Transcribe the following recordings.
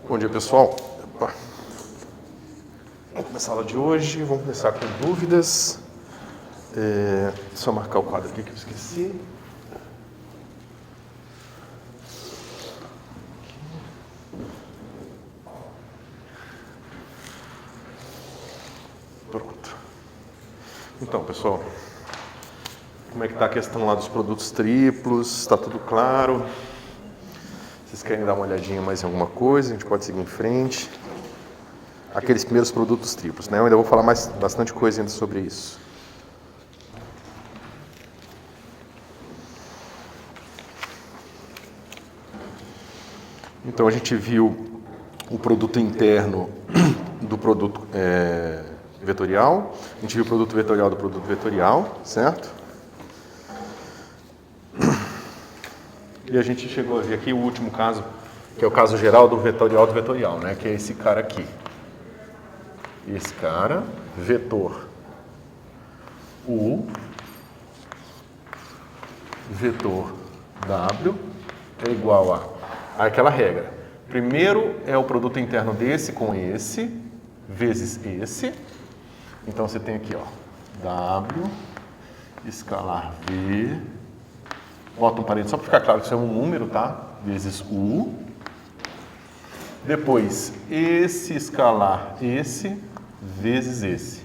Bom dia, pessoal. Opa. Vamos começar a aula de hoje. Vamos começar com dúvidas. Só marcar o quadro aqui que eu esqueci. Pronto. Então, pessoal, como é que está a questão lá dos produtos triplos? Está tudo claro? Vocês querem dar uma olhadinha mais em alguma coisa? A gente pode seguir em frente. Aqueles primeiros produtos triplos, né? Eu ainda vou falar bastante coisa ainda sobre isso. Então a gente viu o produto interno do produto vetorial, a gente viu o produto vetorial do produto vetorial, certo? E a gente chegou a ver aqui o último caso, que é o caso geral do vetorial, né? Que é esse cara aqui. Esse cara, vetor U, vetor W é igual a aquela regra. Primeiro é o produto interno desse com esse, vezes esse. Então você tem aqui, ó, W, escalar V, bota um parênteses só para ficar claro que isso é um número, tá? Vezes U. Depois, esse escalar esse, vezes esse.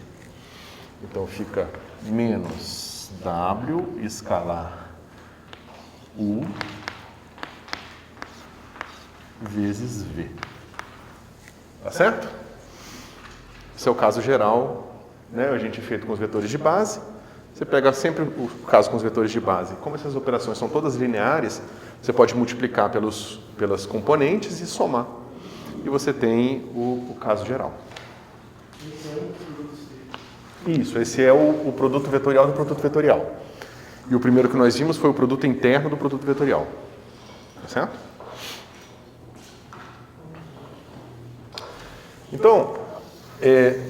Então fica menos W escalar U vezes V. Tá certo? Esse é o caso geral, né? A gente feito com os vetores de base. Você pega sempre o caso com os vetores de base. Como essas operações são todas lineares, você pode multiplicar pelas componentes e somar. E você tem o caso geral. Isso, esse é o produto vetorial do produto vetorial. E o primeiro que nós vimos foi o produto interno do produto vetorial. Tá certo? Então,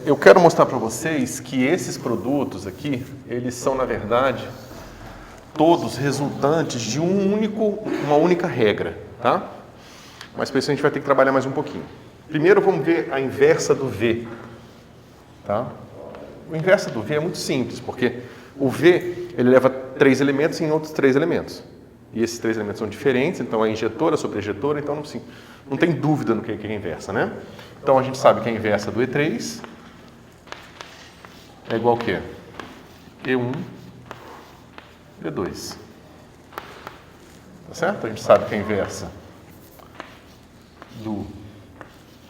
eu quero mostrar para vocês que esses produtos aqui, eles são, na verdade, todos resultantes de uma única regra, tá? Mas para isso a gente vai ter que trabalhar mais um pouquinho. Primeiro vamos ver a inversa do V, tá? O inverso do V é muito simples, porque o V ele leva 3 elementos em outros 3 elementos. E esses 3 elementos são diferentes, então é injetora sobre ejetora, então não tem dúvida no que é a inversa, né? Então a gente sabe que a inversa do E3 é igual ao quê? E1, E2. Tá certo? A gente sabe que a inversa do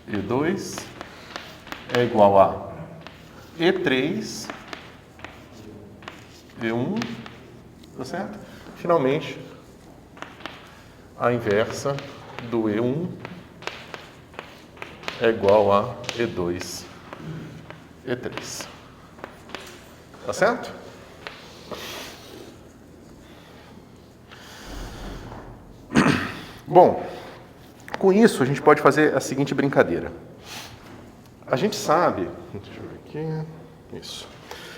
E2 é igual a E3, E1, tá certo? Finalmente, a inversa do E1 é igual a E2, E3. Tá certo? Bom, com isso a gente pode fazer a seguinte brincadeira. A gente sabe... Deixa eu ver aqui... Isso.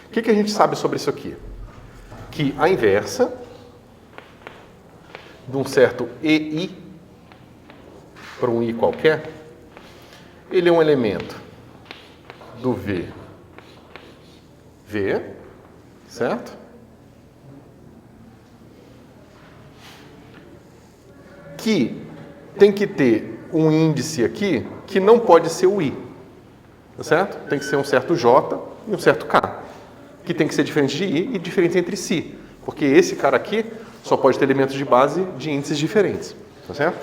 O que a gente sabe sobre isso aqui? Que a inversa de um certo EI para um I qualquer, ele é um elemento do V, certo? Que tem que ter um índice aqui que não pode ser o I, tá certo? Tem que ser um certo J e um certo K, que tem que ser diferente de I e diferente entre si, porque esse cara aqui só pode ter elementos de base de índices diferentes, tá certo?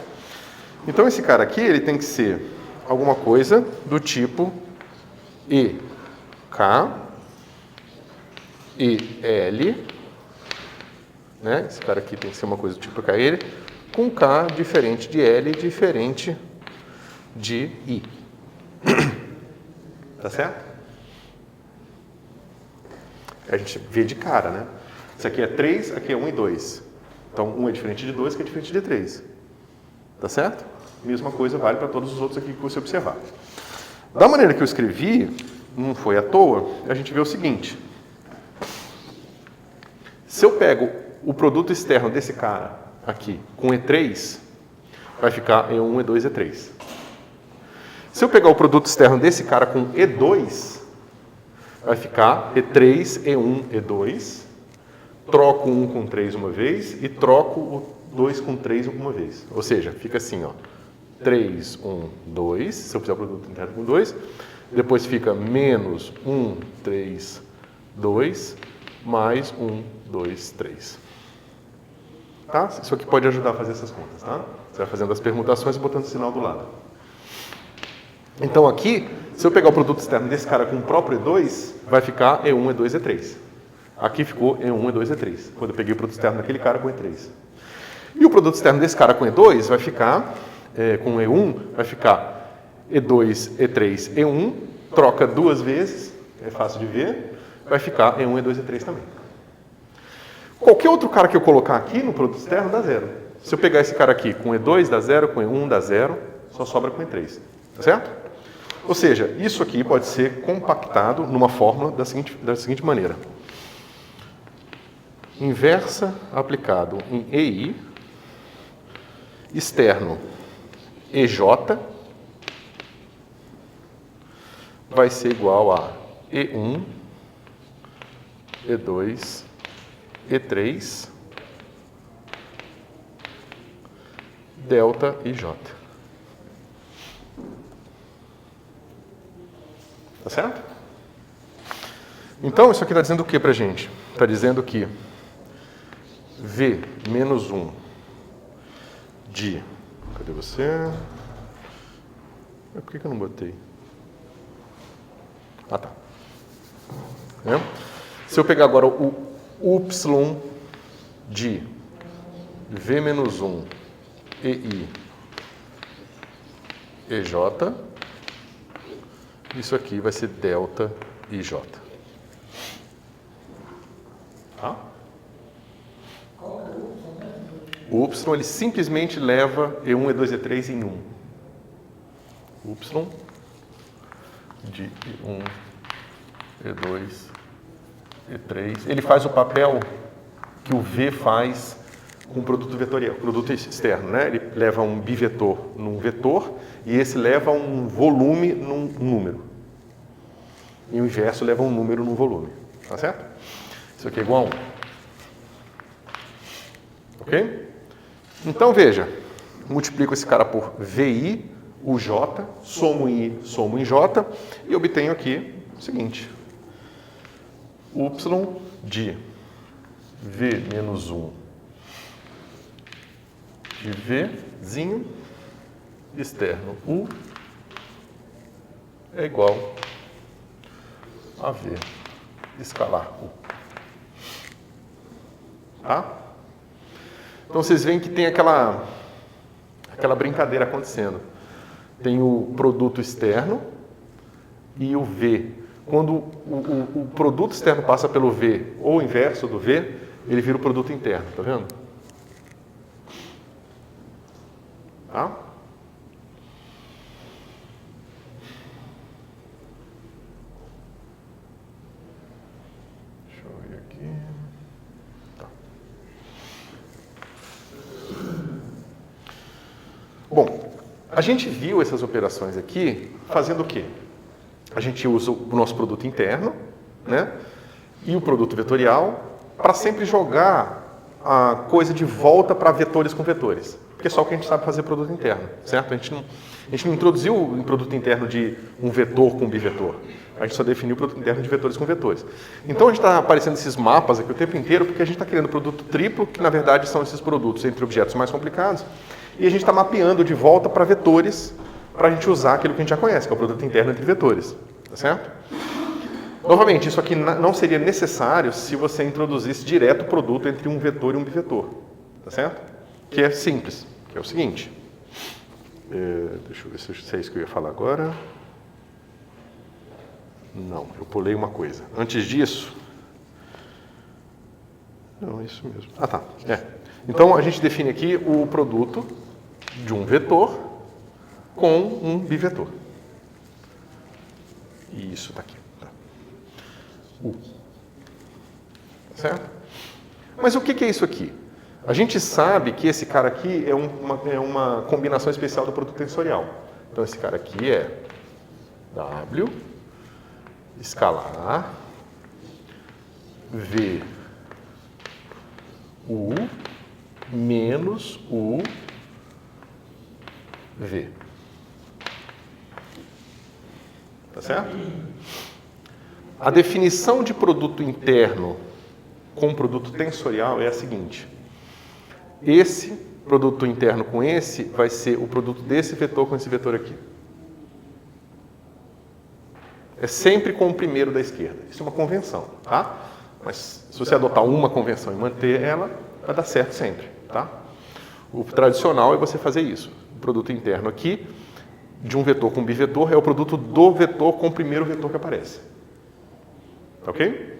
Então esse cara aqui, ele tem que ser alguma coisa do tipo EK, EL, né? Esse cara aqui tem que ser uma coisa do tipo KL, com K diferente de L, diferente de I. Tá certo? A gente vê de cara, né? Isso aqui é 3, aqui é 1 e 2. Então, 1 é diferente de 2, que é diferente de 3. Tá certo? Mesma coisa vale para todos os outros aqui que você observar. Da maneira que eu escrevi, não foi à toa, a gente vê o seguinte. Se eu pego o produto externo desse cara aqui com E3, vai ficar E1, E2, E3. Se eu pegar o produto externo desse cara com E2, vai ficar E3, E1, E2, troco 1 com 3 uma vez e troco o 2 com 3 uma vez. Ou seja, fica assim, ó, 3, 1, 2, se eu fizer o produto interno com 2, depois fica menos 1, 3, 2, mais 1, 2, 3. Tá? Isso aqui pode ajudar a fazer essas contas, tá? Você vai fazendo as permutações e botando o sinal do lado. Então aqui, se eu pegar o produto externo desse cara com o próprio E2, vai ficar E1, E2, E3. Aqui ficou E1, E2, E3, quando eu peguei o produto externo daquele cara com E3. E o produto externo desse cara com E2 vai ficar, com E1, vai ficar E2, E3, E1, troca duas vezes, é fácil de ver, vai ficar E1, E2, E3 também. Qualquer outro cara que eu colocar aqui no produto externo dá zero. Se eu pegar esse cara aqui com E2 dá zero, com E1 dá zero, só sobra com E3. Tá certo? Ou seja, isso aqui pode ser compactado numa fórmula da seguinte maneira. Inversa aplicado em EI, externo EJ, vai ser igual a E1, E2, E3, delta IJ. Tá certo? Então, isso aqui está dizendo o que para a gente? Está dizendo que V menos 1 de... Cadê você? Por que eu não botei? Ah, tá. Se eu pegar agora o Y de V menos 1 EI EJ, isso aqui vai ser delta IJ. Tá? O Y ele simplesmente leva E1, E2, E3 em 1. Y de E1, E2, E3. Ele faz o papel que o V faz com o produto vetorial, produto externo, né? Ele leva um bivetor num vetor e esse leva um volume num número. E o inverso leva um número num volume. Tá certo? Isso aqui é igual a 1. Ok? Então, veja. Multiplico esse cara por VI, o J, somo em I, somo em J, e obtenho aqui o seguinte. Y de V menos 1 de Vzinho externo U é igual a V escalar U. Tá? Então vocês veem que tem aquela brincadeira acontecendo. Tem o produto externo e o V. Quando o produto externo passa pelo V ou o inverso do V, ele vira o produto interno, tá vendo? Tá? Deixa eu ver aqui. Tá. Bom, a gente viu essas operações aqui fazendo o quê? A gente usa o nosso produto interno, né? E o produto vetorial para sempre jogar a coisa de volta para vetores com vetores. Porque é só o que a gente sabe fazer produto interno, certo? A gente não introduziu um produto interno de um vetor com bivetor. A gente só definiu o produto interno de vetores com vetores. Então a gente está aparecendo esses mapas aqui o tempo inteiro porque a gente está criando produto triplo, que na verdade são esses produtos entre objetos mais complicados, e a gente está mapeando de volta para vetores para a gente usar aquilo que a gente já conhece, que é o produto interno entre vetores. Tá certo? Novamente, isso aqui não seria necessário se você introduzisse direto o produto entre um vetor e um bivetor. Tá certo? Que é simples, que é o seguinte. Deixa eu ver se é isso que eu ia falar agora. Não, eu pulei uma coisa. Antes disso... Não, é isso mesmo. Ah, tá. Então, a gente define aqui o produto de um vetor com um bivetor. E isso está aqui. Tá. U. Certo? Mas o que é isso aqui? A gente sabe que esse cara aqui é uma combinação especial do produto tensorial. Então, esse cara aqui é W escalar V U menos U V. Tá certo? A definição de produto interno com produto tensorial é a seguinte. Esse produto interno com esse vai ser o produto desse vetor com esse vetor aqui. É sempre com o primeiro da esquerda. Isso é uma convenção, tá? Mas se você adotar uma convenção e manter ela, vai dar certo sempre, tá? O tradicional é você fazer isso. O produto interno aqui, de um vetor com bivetor, é o produto do vetor com o primeiro vetor que aparece. Ok?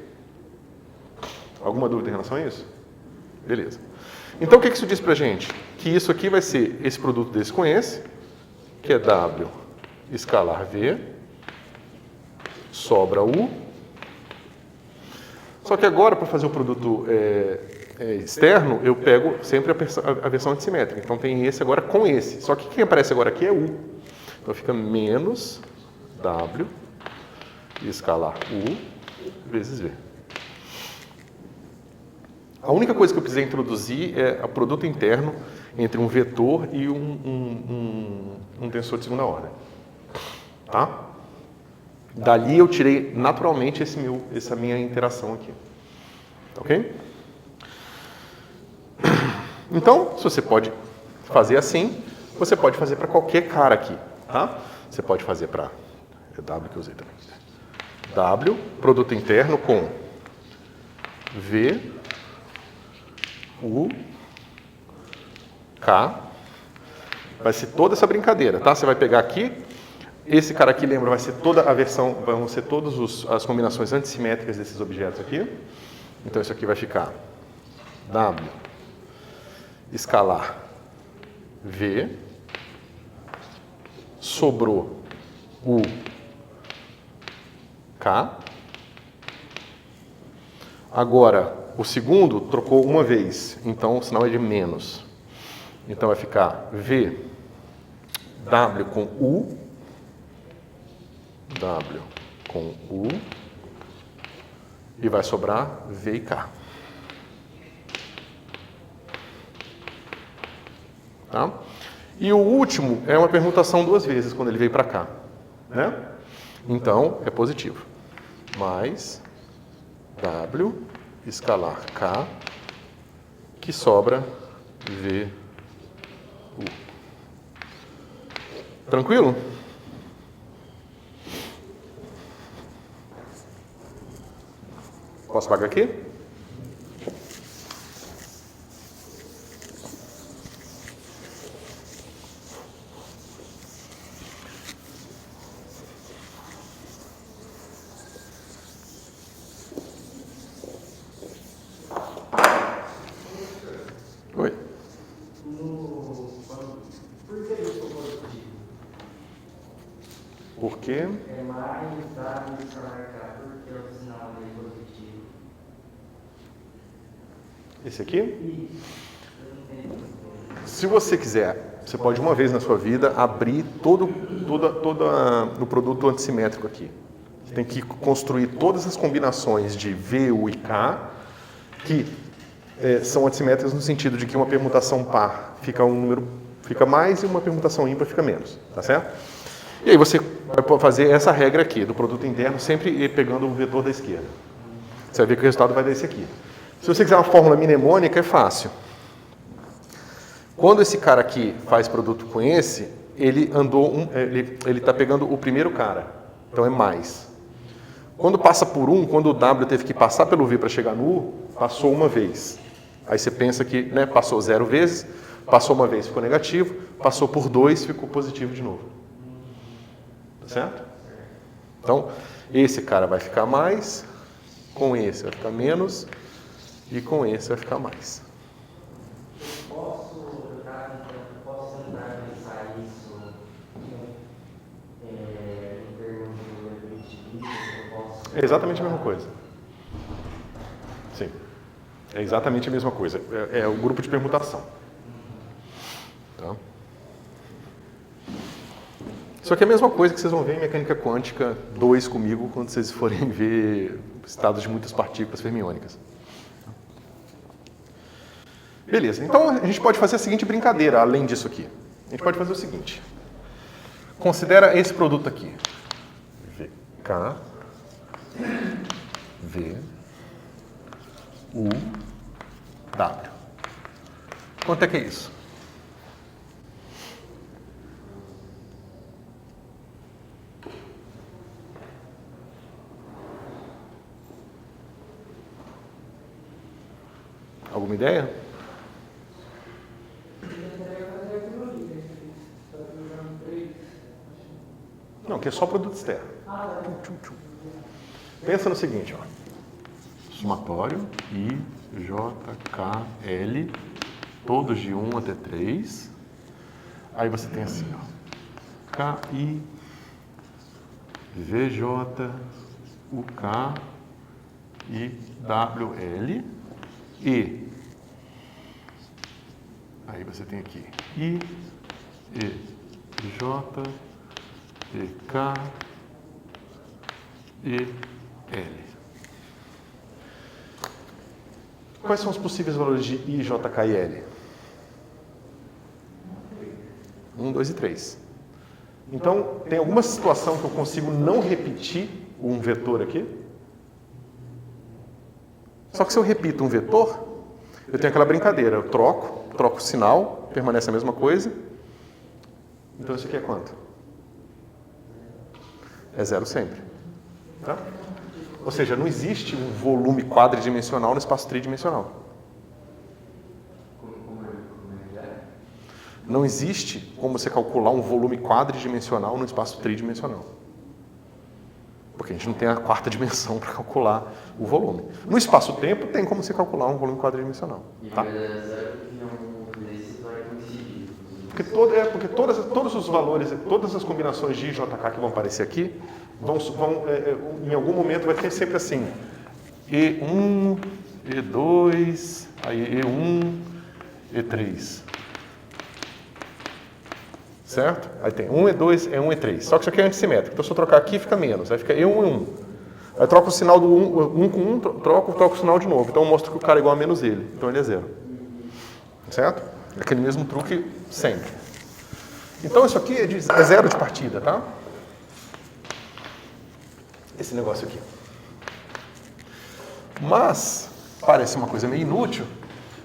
Alguma dúvida em relação a isso? Beleza. Então, o que isso diz pra gente? Que isso aqui vai ser esse produto desse com esse, que é W escalar V, sobra U. Só que agora, para fazer o produto externo, eu pego sempre a versão antissimétrica. Então, tem esse agora com esse. Só que quem aparece agora aqui é U. Então, fica menos W escalar U vezes V. A única coisa que eu precisei introduzir é o produto interno entre um vetor e um tensor de segunda ordem. Tá? Dali eu tirei naturalmente essa minha interação aqui. Ok? Então, se você pode fazer assim, você pode fazer para qualquer cara aqui. Tá? Você pode fazer para... É W que eu usei também. W, produto interno com V, U, K. Vai ser toda essa brincadeira, tá? Você vai pegar aqui, esse cara aqui, lembra, vai ser toda a versão, vão ser todas as combinações antissimétricas desses objetos aqui. Então isso aqui vai ficar W escalar V, sobrou U, K. Agora, o segundo trocou uma vez, então o sinal é de menos. Então vai ficar V, W com U, W com U, e vai sobrar V e K. Tá? E o último é uma permutação duas vezes, quando ele veio para cá. Né? Então, é positivo. Mais W escalar K, que sobra V, U. Tranquilo? Posso apagar aqui? Oi. Por que isso é positivo? Por quê? É mais W escalar K, porque o sinal é positivo. Esse aqui? Isso. Eu não entendi. Se você quiser, você pode uma vez na sua vida abrir todo o produto antissimétrico aqui. Você tem que construir todas as combinações de V, U e K, que são antissimétricas no sentido de que uma permutação par fica um número fica mais e uma permutação ímpar fica menos, tá certo? E aí você vai fazer essa regra aqui do produto interno sempre pegando o vetor da esquerda. Você vai ver que o resultado vai dar esse aqui. Se você quiser uma fórmula mnemônica, é fácil. Quando esse cara aqui faz produto com esse, ele está pegando o primeiro cara, então é mais. Quando passa por quando o W teve que passar pelo V para chegar no U, passou uma vez. Aí você pensa que passou 0 vezes, passou uma vez, ficou negativo, passou por 2, ficou positivo de novo. Tá certo? Então, esse cara vai ficar mais, com esse vai ficar menos, e com esse vai ficar mais. Posso tentar pensar isso em termos de evolutivismo? É exatamente a mesma coisa. Sim. É exatamente a mesma coisa. É o grupo de permutação. Tá? Isso aqui é a mesma coisa que vocês vão ver em mecânica quântica 2 comigo quando vocês forem ver estados de muitas partículas fermiônicas. Beleza, então a gente pode fazer a seguinte brincadeira, além disso aqui. A gente pode fazer o seguinte. Considera esse produto aqui. VK, V, U, W. Quanto é que é isso? Alguma ideia? Não, que é só produto externo. Pensa no seguinte, ó. Somatório I, J, K, L, todos de 1 até 3. Aí você tem assim, ó. K, I, V, J, U, K, I, W, L, E. Aí você tem aqui I, E, J, E, K, E, L. Quais são os possíveis valores de I, J, K e L? 1, 2 e 3. Então, tem alguma situação que eu consigo não repetir um vetor aqui? Só que se eu repito um vetor, eu tenho aquela brincadeira. Eu troco o sinal, permanece a mesma coisa. Então, isso aqui é quanto? É 0 sempre. Tá? Ou seja, não existe um volume quadridimensional no espaço tridimensional. Não existe como você calcular um volume quadridimensional no espaço tridimensional. Porque a gente não tem a quarta dimensão para calcular o volume. No espaço-tempo tem como você calcular um volume quadridimensional. Tá? Porque todos os valores, todas as combinações de JK que vão aparecer aqui, em algum momento vai ter sempre assim, E1, E2, aí E1, E3. Certo? Aí tem 1, E2, E1, E3. Só que isso aqui é antissimétrico. Então se eu trocar aqui, fica menos. Aí fica E1, E1. Aí troco o sinal do 1 com 1, troco o sinal de novo. Então eu mostro que o cara é igual a menos ele. Então ele é 0. Certo? É aquele mesmo truque sempre. Então isso aqui é 0 de partida, tá? Esse negócio aqui. Mas, parece uma coisa meio inútil,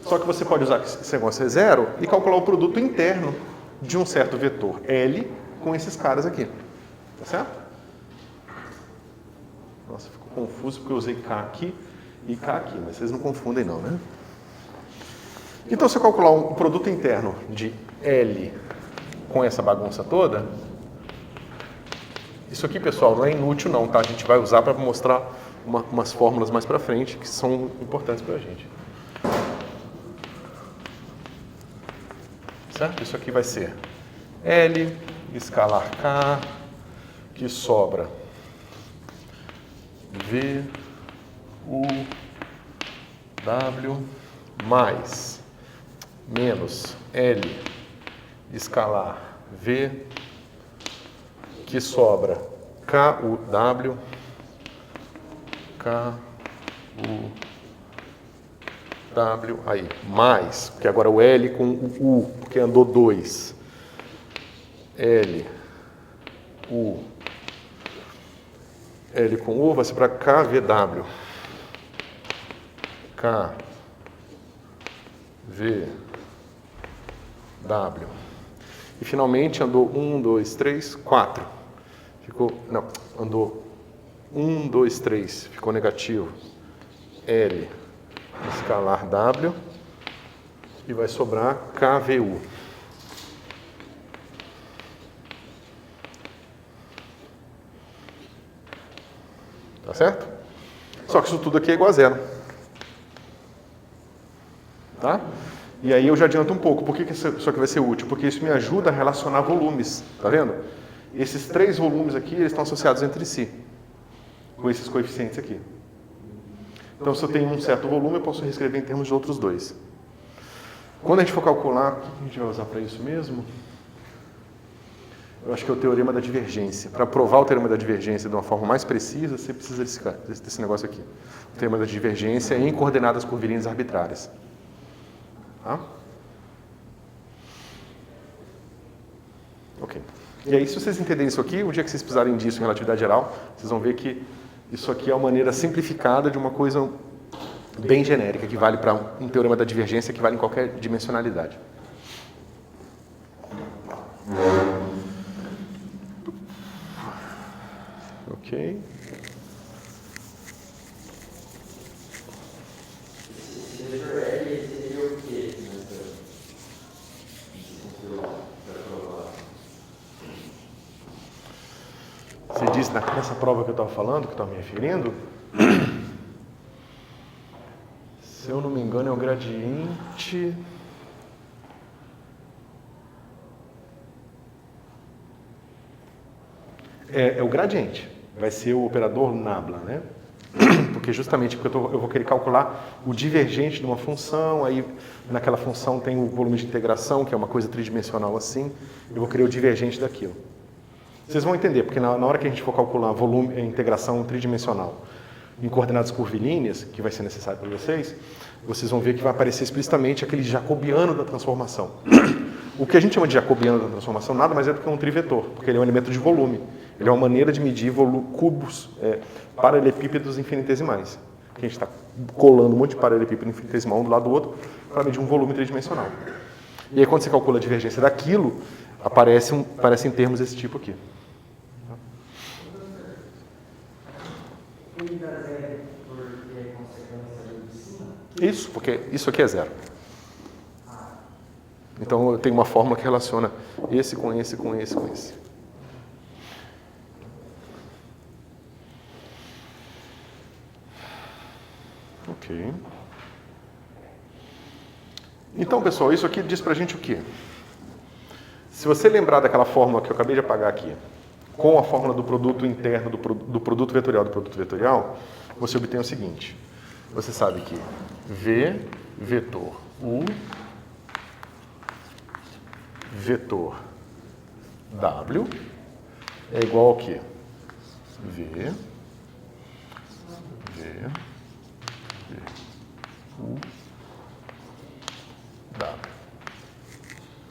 só que você pode usar que esse negócio é 0 e calcular o produto interno de um certo vetor L com esses caras aqui. Tá certo? Nossa, ficou confuso porque eu usei K aqui e K aqui, mas vocês não confundem não, né? Então, se eu calcular um produto interno de L com essa bagunça toda, isso aqui, pessoal, não é inútil não, tá? A gente vai usar para mostrar umas fórmulas mais para frente que são importantes para a gente. Certo? Isso aqui vai ser L, escalar K, que sobra V, U, W, mais, menos L, escalar V, que sobra K, U, W, K, U, W, aí, mais, porque agora o L com o U, porque andou 2. L, U, L com U vai ser para K, V, W. K, V, W. E finalmente andou 1, 2, 3, 4. Ficou, não, andou 1, 2, 3, ficou negativo. L, escalar W, e vai sobrar KVU. Tá certo? Só que isso tudo aqui é igual a 0. Tá? E aí eu já adianto um pouco. Por que isso aqui vai ser útil? Porque isso me ajuda a relacionar volumes. Tá vendo? Esses 3 volumes aqui, eles estão associados entre si. Com esses coeficientes aqui. Então, se eu tenho um certo volume, eu posso reescrever em termos de outros 2. Quando a gente for calcular, o que a gente vai usar para isso mesmo? Eu acho que é o teorema da divergência. Para provar o teorema da divergência de uma forma mais precisa, você precisa desse negócio aqui. O teorema da divergência em coordenadas curvilíneas arbitrárias. Tá? Ok. E aí, se vocês entenderem isso aqui, o dia que vocês precisarem disso em relatividade geral, vocês vão ver que isso aqui é uma maneira simplificada de uma coisa bem genérica, que vale para um teorema da divergência que vale em qualquer dimensionalidade. Ok. Esse vetor L seria o quê? Você disse nessa prova que eu estava falando, que eu estava me referindo, se eu não me engano é o gradiente... É o gradiente, vai ser o operador nabla, né? Porque justamente porque eu vou querer calcular o divergente de uma função, aí naquela função tem o volume de integração, que é uma coisa tridimensional assim, eu vou querer o divergente daquilo. Vocês vão entender, porque na hora que a gente for calcular volume, integração tridimensional em coordenadas curvilíneas, que vai ser necessário para vocês vão ver que vai aparecer explicitamente aquele jacobiano da transformação. O que a gente chama de jacobiano da transformação nada mais é do que um trivetor, porque ele é um elemento de volume. Ele é uma maneira de medir cubos paralelepípedos infinitesimais. A gente está colando um monte de paralelepípedo infinitesimal um do lado do outro para medir um volume tridimensional. E aí, quando você calcula a divergência daquilo, aparece em termos desse tipo aqui. Isso, porque isso aqui é zero. Então, eu tenho uma fórmula que relaciona esse com esse, com esse, com esse. Ok. Então, pessoal, isso aqui diz pra gente o quê? Se você lembrar daquela fórmula que eu acabei de apagar aqui, com a fórmula do produto interno do produto vetorial, você obtém o seguinte. Você sabe que V vetor U vetor W é igual ao quê? V U W.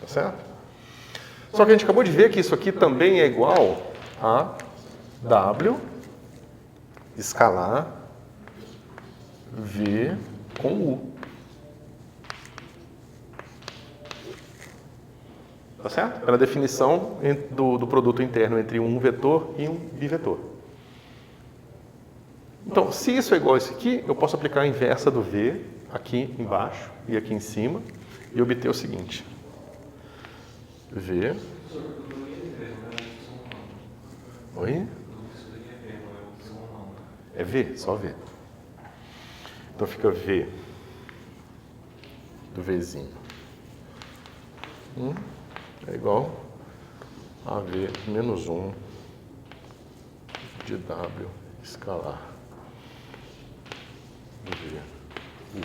Tá certo? Só que a gente acabou de ver que isso aqui também é igual a W escalar V com U. Tá certo? Pela definição do produto interno entre um vetor e um bivetor. Então, se isso é igual a isso aqui, eu posso aplicar a inversa do V aqui embaixo e aqui em cima e obter o seguinte. V. Oi? É V, só V. Então fica V do Vzinho. É igual a V menos 1 de W escalar V U.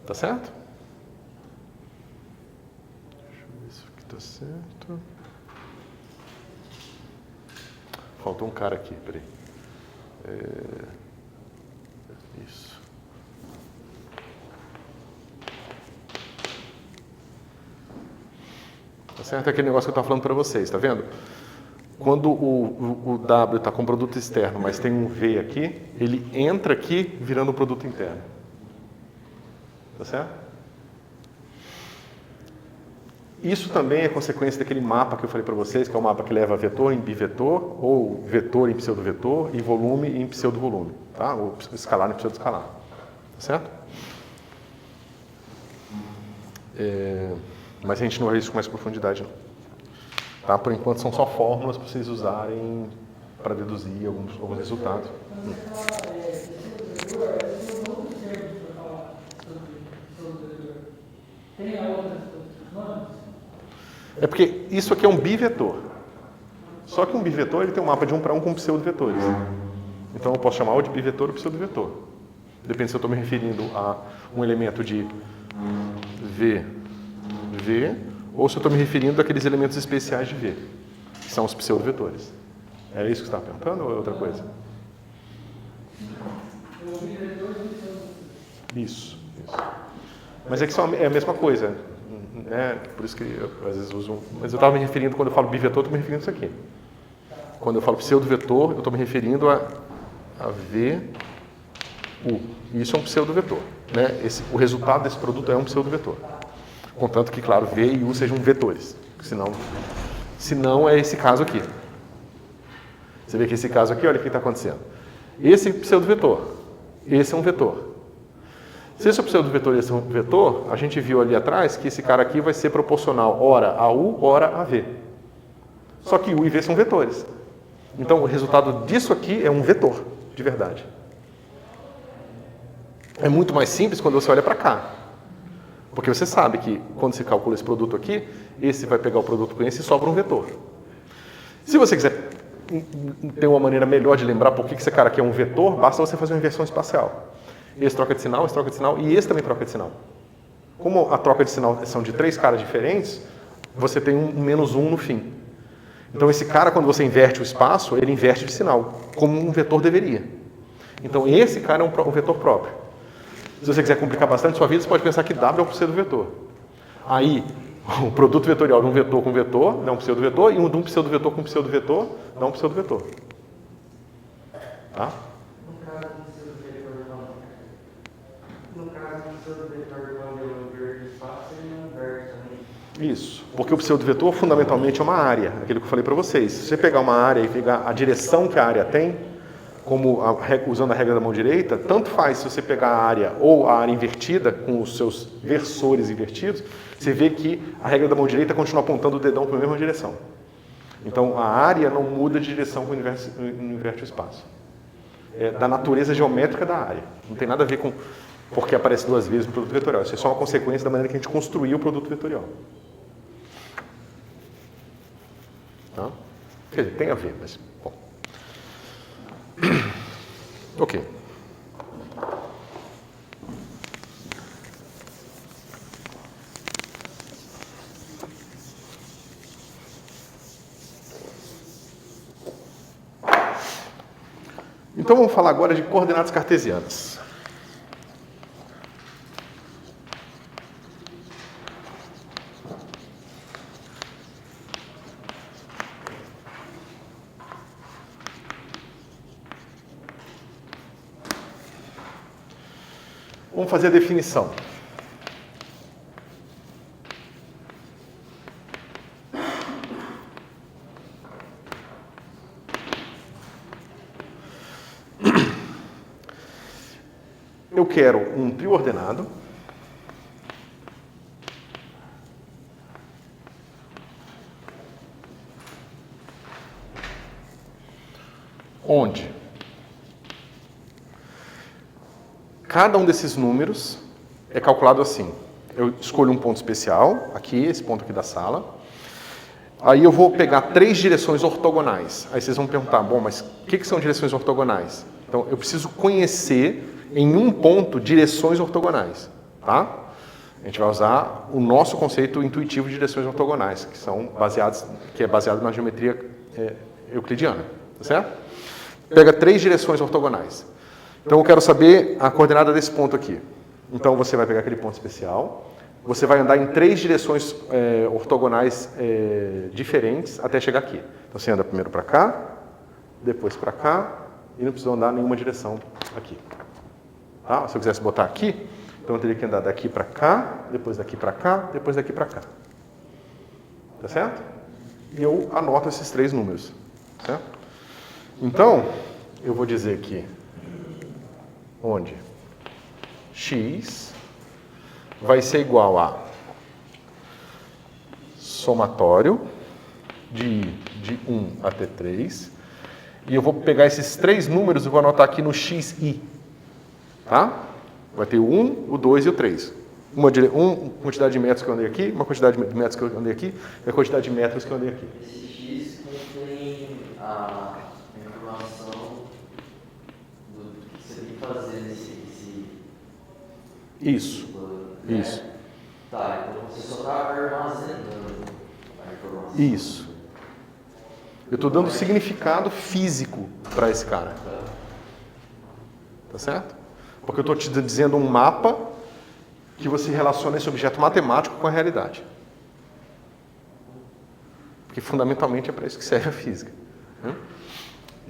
Tá certo? Deixa eu ver se aqui tá certo. Faltou um cara aqui, peraí. Isso. Tá certo? É aquele negócio que eu estava falando para vocês, tá vendo? Quando o W está com produto externo, mas tem um V aqui, ele entra aqui virando o produto interno. Tá certo? Isso também é consequência daquele mapa que eu falei para vocês, que é o mapa que leva vetor em bivetor, ou vetor em pseudovetor, e volume em pseudovolume, tá? Ou escalar em pseudoescalar. Tá certo? Mas a gente não vai ver isso com mais profundidade, não. Tá? Por enquanto são só fórmulas para vocês usarem para deduzir alguns resultados. É porque isso aqui é um bivetor. Só que um bivetor ele tem um mapa de 1 para 1 com pseudovetores. Então eu posso chamar de bivetor ou pseudovetor. Depende se eu estou me referindo a um elemento de V V, ou se eu estou me referindo àqueles elementos especiais de V, que são os pseudovetores. É isso que você estava perguntando ou é outra coisa? Isso. Mas é que é a mesma coisa, né? Por isso que eu, às vezes uso... Mas eu estava me referindo, quando eu falo bivetor, eu estou me referindo a isso aqui. Quando eu falo pseudovetor, eu estou me referindo a V, U. E isso é um pseudovetor, né? O resultado desse produto é um pseudovetor. Contanto que, claro, V e U sejam vetores. Senão é esse caso aqui. Você vê que esse caso aqui, olha o que está acontecendo. Esse pseudovetor, esse é um vetor. Se esse é o pseudovetor e esse é um vetor, a gente viu ali atrás que esse cara aqui vai ser proporcional ora a U, ora a V. Só que U e V são vetores. Então, o resultado disso aqui é um vetor, de verdade. É muito mais simples quando você olha para cá. Porque você sabe que, quando você calcula esse produto aqui, esse vai pegar o produto com esse e sobra um vetor. Se você quiser ter uma maneira melhor de lembrar por que esse cara aqui é um vetor, basta você fazer uma inversão espacial. Esse troca de sinal, esse troca de sinal e esse também troca de sinal. Como a troca de sinal são de 3 caras diferentes, você tem um menos 1 no fim. Então esse cara, quando você inverte o espaço, ele inverte de sinal, como um vetor deveria. Então esse cara é um vetor próprio. Se você quiser complicar bastante sua vida, você pode pensar que W é um pseudovetor. Aí, o produto vetorial de um vetor com vetor dá um pseudovetor, e de um pseudovetor com pseudovetor dá um pseudovetor. Tá? No caso do pseudovetor, quando eu inverto o espaço, ele não inverte também. Isso, porque o pseudovetor fundamentalmente é uma área, aquilo que eu falei para vocês. Se você pegar uma área e pegar a direção que a área tem, usando a regra da mão direita, tanto faz se você pegar a área ou a área invertida, com os seus versores invertidos, você vê que a regra da mão direita continua apontando o dedão para a mesma direção. Então, a área não muda de direção quando inverte o espaço. É da natureza geométrica da área. Não tem nada a ver com porque aparece 2 vezes no produto vetorial. Isso é só uma consequência da maneira que a gente construiu o produto vetorial. Tá? Quer dizer, tem a ver, mas... Bom. Ok. Então vamos falar agora de coordenadas cartesianas. Vamos fazer a definição. Eu quero um trio ordenado onde cada um desses números é calculado assim. Eu escolho um ponto especial, aqui, esse ponto aqui da sala. Aí eu vou pegar 3 direções ortogonais. Aí vocês vão perguntar, bom, mas o que são direções ortogonais? Então, eu preciso conhecer em um ponto direções ortogonais, tá? A gente vai usar o nosso conceito intuitivo de direções ortogonais, que é baseado na geometria euclidiana, tá certo? Pega 3 direções ortogonais. Então eu quero saber a coordenada desse ponto aqui. Então você vai pegar aquele ponto especial, você vai andar em 3 direções ortogonais diferentes até chegar aqui. Então você anda primeiro para cá, depois para cá, e não precisa andar em nenhuma direção aqui. Tá? Se eu quisesse botar aqui, então eu teria que andar daqui para cá, depois daqui para cá, depois daqui para cá. Tá certo? E eu anoto esses 3 números. Certo? Então, eu vou dizer que onde x vai ser igual a somatório de 1 até 3. E eu vou pegar esses 3 números e vou anotar aqui no xi. Tá? Vai ter o 1, o 2 e o 3. Uma quantidade de metros que eu andei aqui, uma quantidade de metros que eu andei aqui, e a quantidade de metros que eu andei aqui. Esse X contém a informação do que você tem que fazer nesse Isso. né? Isso. Tá, então você só está armazenando a informação. Isso. Eu estou dando significado físico para esse cara. Tá certo? Porque eu estou te dizendo um mapa que você relaciona esse objeto matemático com a realidade. Porque fundamentalmente é para isso que serve a física. Né?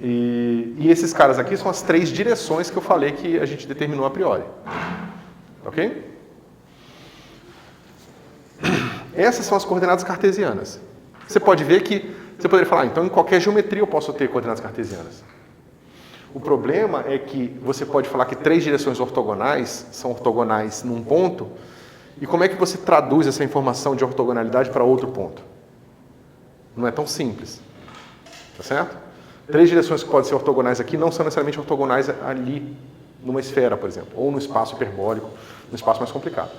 E esses caras aqui são as 3 direções que eu falei que a gente determinou a priori. Ok? Essas são as coordenadas cartesianas. Você pode ver que, você poderia falar, então em qualquer geometria eu posso ter coordenadas cartesianas. O problema é que você pode falar que 3 direções ortogonais são ortogonais num ponto, e como é que você traduz essa informação de ortogonalidade para outro ponto? Não é tão simples. Tá certo? 3 direções que podem ser ortogonais aqui não são necessariamente ortogonais ali, numa esfera, por exemplo, ou no espaço hiperbólico, no espaço mais complicado.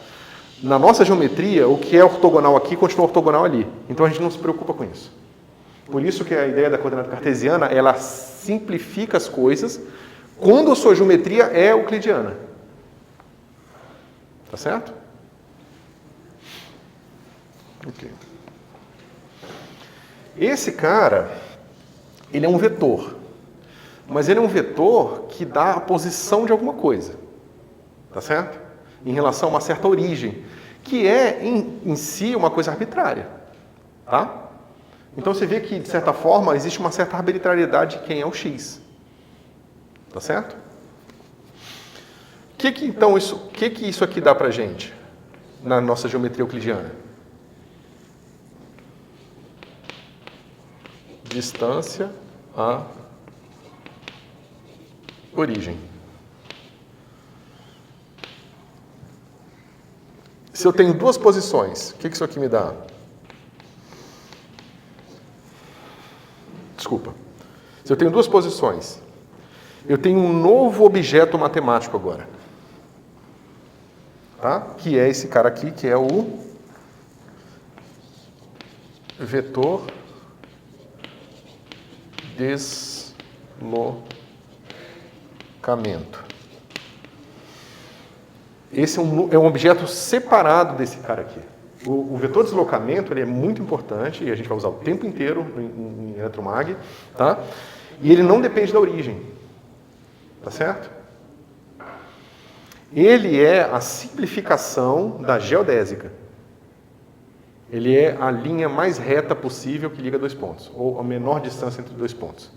Na nossa geometria, o que é ortogonal aqui continua ortogonal ali. Então a gente não se preocupa com isso. Por isso que a ideia da coordenada cartesiana, ela simplifica as coisas quando a sua geometria é euclidiana. Tá certo? Ok. Esse cara, ele é um vetor. Mas ele é um vetor que dá a posição de alguma coisa. Tá certo? Em relação a uma certa origem, que é, em si, uma coisa arbitrária. Tá? Então você vê que, de certa forma, existe uma certa arbitrariedade de quem é o x. Tá certo? Então, o que isso aqui dá pra gente, na nossa geometria euclidiana? Distância a origem. Se eu tenho 2 posições, o que isso aqui me dá? Desculpa. Se eu tenho 2 posições, eu tenho um novo objeto matemático agora. Tá? Que é esse cara aqui, que é o vetor deslocamento. Esse é um objeto separado desse cara aqui. O vetor de deslocamento ele é muito importante e a gente vai usar o tempo inteiro em eletromag, tá? E ele não depende da origem, tá certo? Ele é a simplificação da geodésica. Ele é a linha mais reta possível que liga 2 pontos, ou a menor distância entre 2 pontos,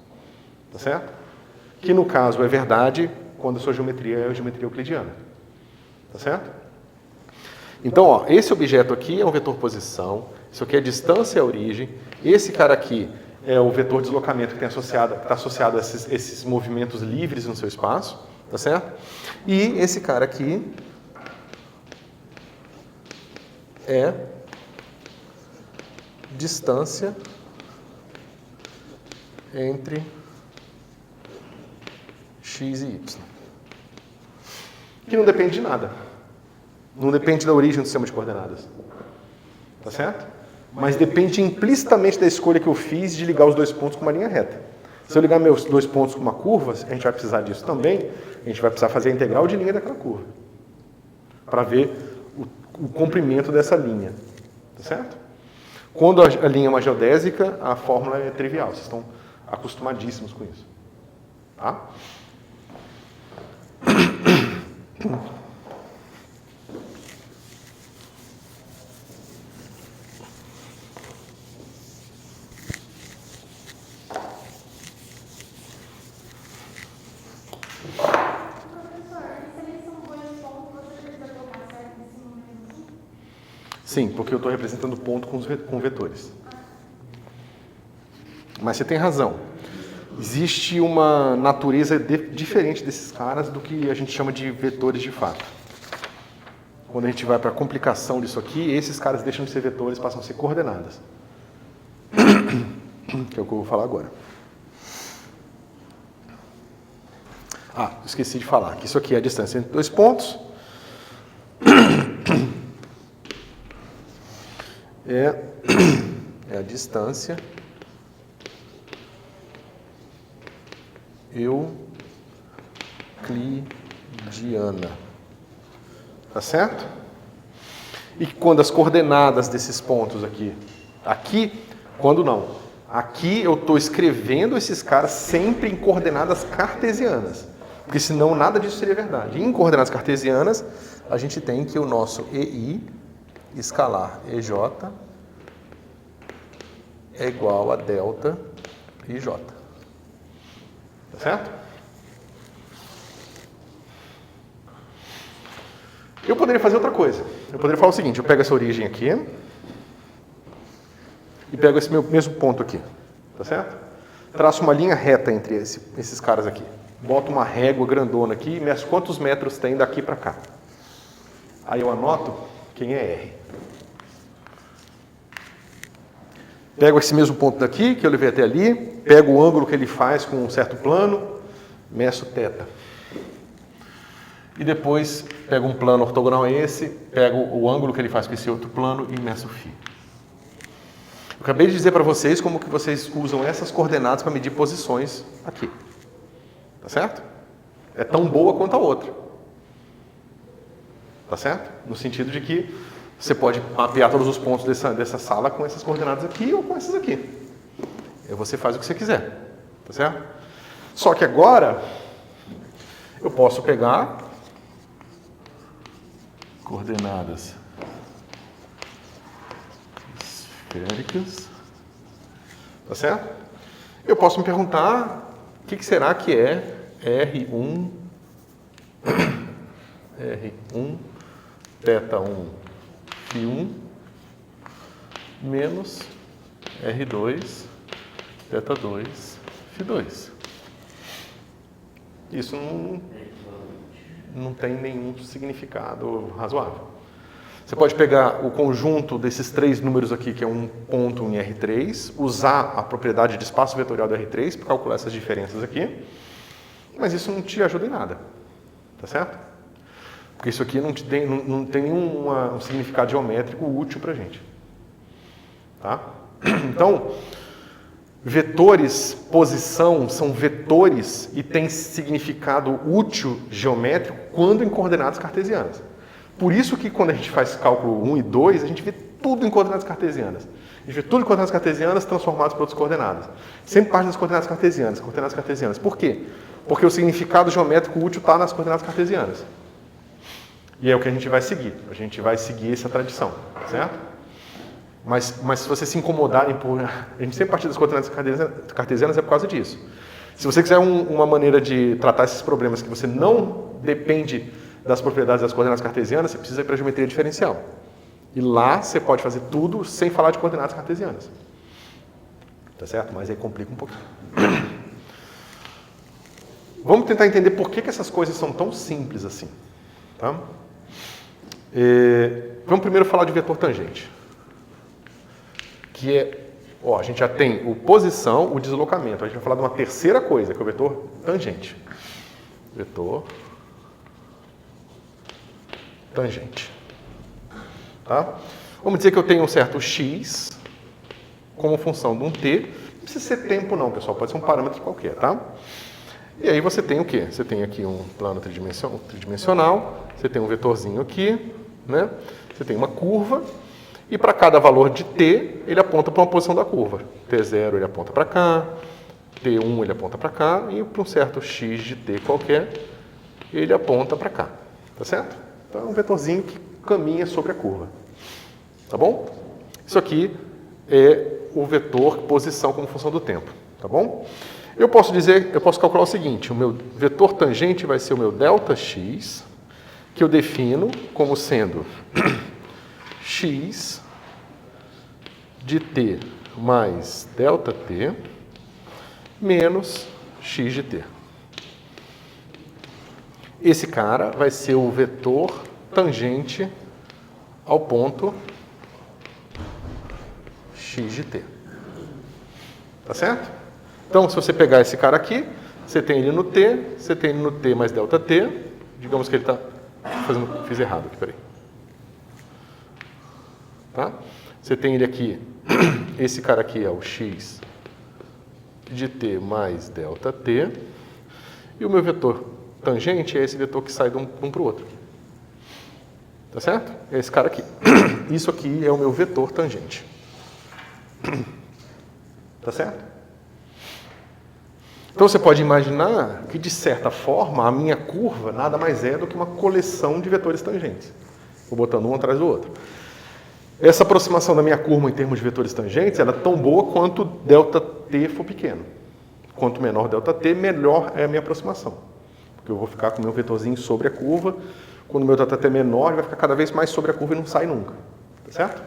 tá certo? Que no caso é verdade quando a sua geometria é a geometria euclidiana. Tá certo? Então, ó, esse objeto aqui é um vetor posição, isso aqui é distância à origem, esse cara aqui é o vetor deslocamento que está associado a esses movimentos livres no seu espaço, tá certo? E esse cara aqui é distância entre x e y. Que não depende de nada. Não depende da origem do sistema de coordenadas. Tá certo? Mas depende implicitamente da escolha que eu fiz de ligar os 2 pontos com uma linha reta. Se eu ligar meus 2 pontos com uma curva, a gente vai precisar disso também, a gente vai precisar fazer a integral de linha daquela curva. Para ver o comprimento dessa linha. Tá certo? Quando a linha é uma geodésica, a fórmula é trivial. Vocês estão acostumadíssimos com isso. Tá? Sim, porque eu estou representando ponto com vetores. Mas você tem razão. Existe uma natureza diferente desses caras do que a gente chama de vetores de fato. Quando a gente vai para a complicação disso aqui, esses caras deixam de ser vetores e passam a ser coordenadas. Que é o que eu vou falar agora. Ah, esqueci de falar que isso aqui é a distância entre 2 pontos. É a distância euclidiana. Tá certo? E quando as coordenadas desses pontos aqui, quando não? Aqui eu estou escrevendo esses caras sempre em coordenadas cartesianas, porque senão nada disso seria verdade. Em coordenadas cartesianas, a gente tem que o nosso EI escalar EJ é igual a delta IJ. Tá certo? Eu poderia fazer outra coisa. Eu poderia falar o seguinte, eu pego essa origem aqui e pego esse meu mesmo ponto aqui. Tá certo? Traço uma linha reta entre esses caras aqui. Boto uma régua grandona aqui e meço quantos metros tem daqui para cá. Aí eu anoto quem é R. Pego esse mesmo ponto daqui, que eu levei até ali, pego o ângulo que ele faz com um certo plano, meço θ. E depois pego um plano ortogonal a esse, pego o ângulo que ele faz com esse outro plano e meço φ. Eu acabei de dizer para vocês como que vocês usam essas coordenadas para medir posições aqui. Tá certo? É tão boa quanto a outra. Tá certo? No sentido de que você pode mapear todos os pontos dessa sala com essas coordenadas aqui ou com essas aqui. E você faz o que você quiser. Tá certo? Só que agora eu posso pegar coordenadas esféricas. Tá certo? Eu posso me perguntar o que será que é R1, θ1, φ1, menos R2, θ2, φ2. Isso não tem nenhum significado razoável. Você pode pegar o conjunto desses três números aqui, que é um ponto em R3, usar a propriedade de espaço vetorial do R3 para calcular essas diferenças aqui, mas isso não te ajuda em nada, tá certo? Porque isso aqui não tem nenhum significado geométrico útil para a gente. Tá? Então, vetores, posição, são vetores e têm significado útil geométrico quando em coordenadas cartesianas. Por isso que quando a gente faz cálculo 1 e 2, a gente vê tudo em coordenadas cartesianas. A gente vê tudo em coordenadas cartesianas transformadas por outras coordenadas. Sempre parte das coordenadas cartesianas. Por quê? Porque o significado geométrico útil está nas coordenadas cartesianas. E é o que a gente vai seguir. A gente vai seguir essa tradição, certo? Mas se vocês se incomodarem por... A gente sempre parte das coordenadas cartesianas é por causa disso. Se você quiser uma maneira de tratar esses problemas que você não depende das propriedades das coordenadas cartesianas, você precisa ir para a geometria diferencial. E lá você pode fazer tudo sem falar de coordenadas cartesianas. Tá certo? Mas aí complica um pouquinho. Vamos tentar entender por que essas coisas são tão simples assim. Tá? Vamos primeiro falar de vetor tangente. Que é, a gente já tem o posição, o deslocamento. A gente vai falar de uma terceira coisa, que é o vetor tangente. Vetor tangente. Tá? Vamos dizer que eu tenho um certo x como função de um t. Não precisa ser tempo não, pessoal. Pode ser um parâmetro qualquer, tá? E aí você tem o quê? Você tem aqui um plano tridimensional, você tem um vetorzinho aqui, né? Você tem uma curva, e para cada valor de t, ele aponta para uma posição da curva. T0 ele aponta para cá, T1 ele aponta para cá, e para um certo x de t qualquer, ele aponta para cá. Tá certo? Então é um vetorzinho que caminha sobre a curva. Tá bom? Isso aqui é o vetor posição como função do tempo. Tá bom? Eu posso calcular o seguinte, o meu vetor tangente vai ser o meu ΔX, que eu defino como sendo x de t mais ΔT menos x de t. Esse cara vai ser o vetor tangente ao ponto x de t. Tá certo? Então, se você pegar esse cara aqui, você tem ele no t, você tem ele no t mais ΔT. Digamos que ele está fazendo... Fiz errado aqui, peraí. Tá? Você tem ele aqui, esse cara aqui é o x de t mais ΔT. E o meu vetor tangente é esse vetor que sai de um para o outro. Tá certo? É esse cara aqui. Isso aqui é o meu vetor tangente. Tá certo? Então você pode imaginar que, de certa forma, a minha curva nada mais é do que uma coleção de vetores tangentes. Vou botando um atrás do outro. Essa aproximação da minha curva em termos de vetores tangentes ela é tão boa quanto ΔT for pequeno. Quanto menor ΔT, melhor é a minha aproximação. Porque eu vou ficar com o meu vetorzinho sobre a curva. Quando o meu ΔT é menor, ele vai ficar cada vez mais sobre a curva e não sai nunca. Tá certo?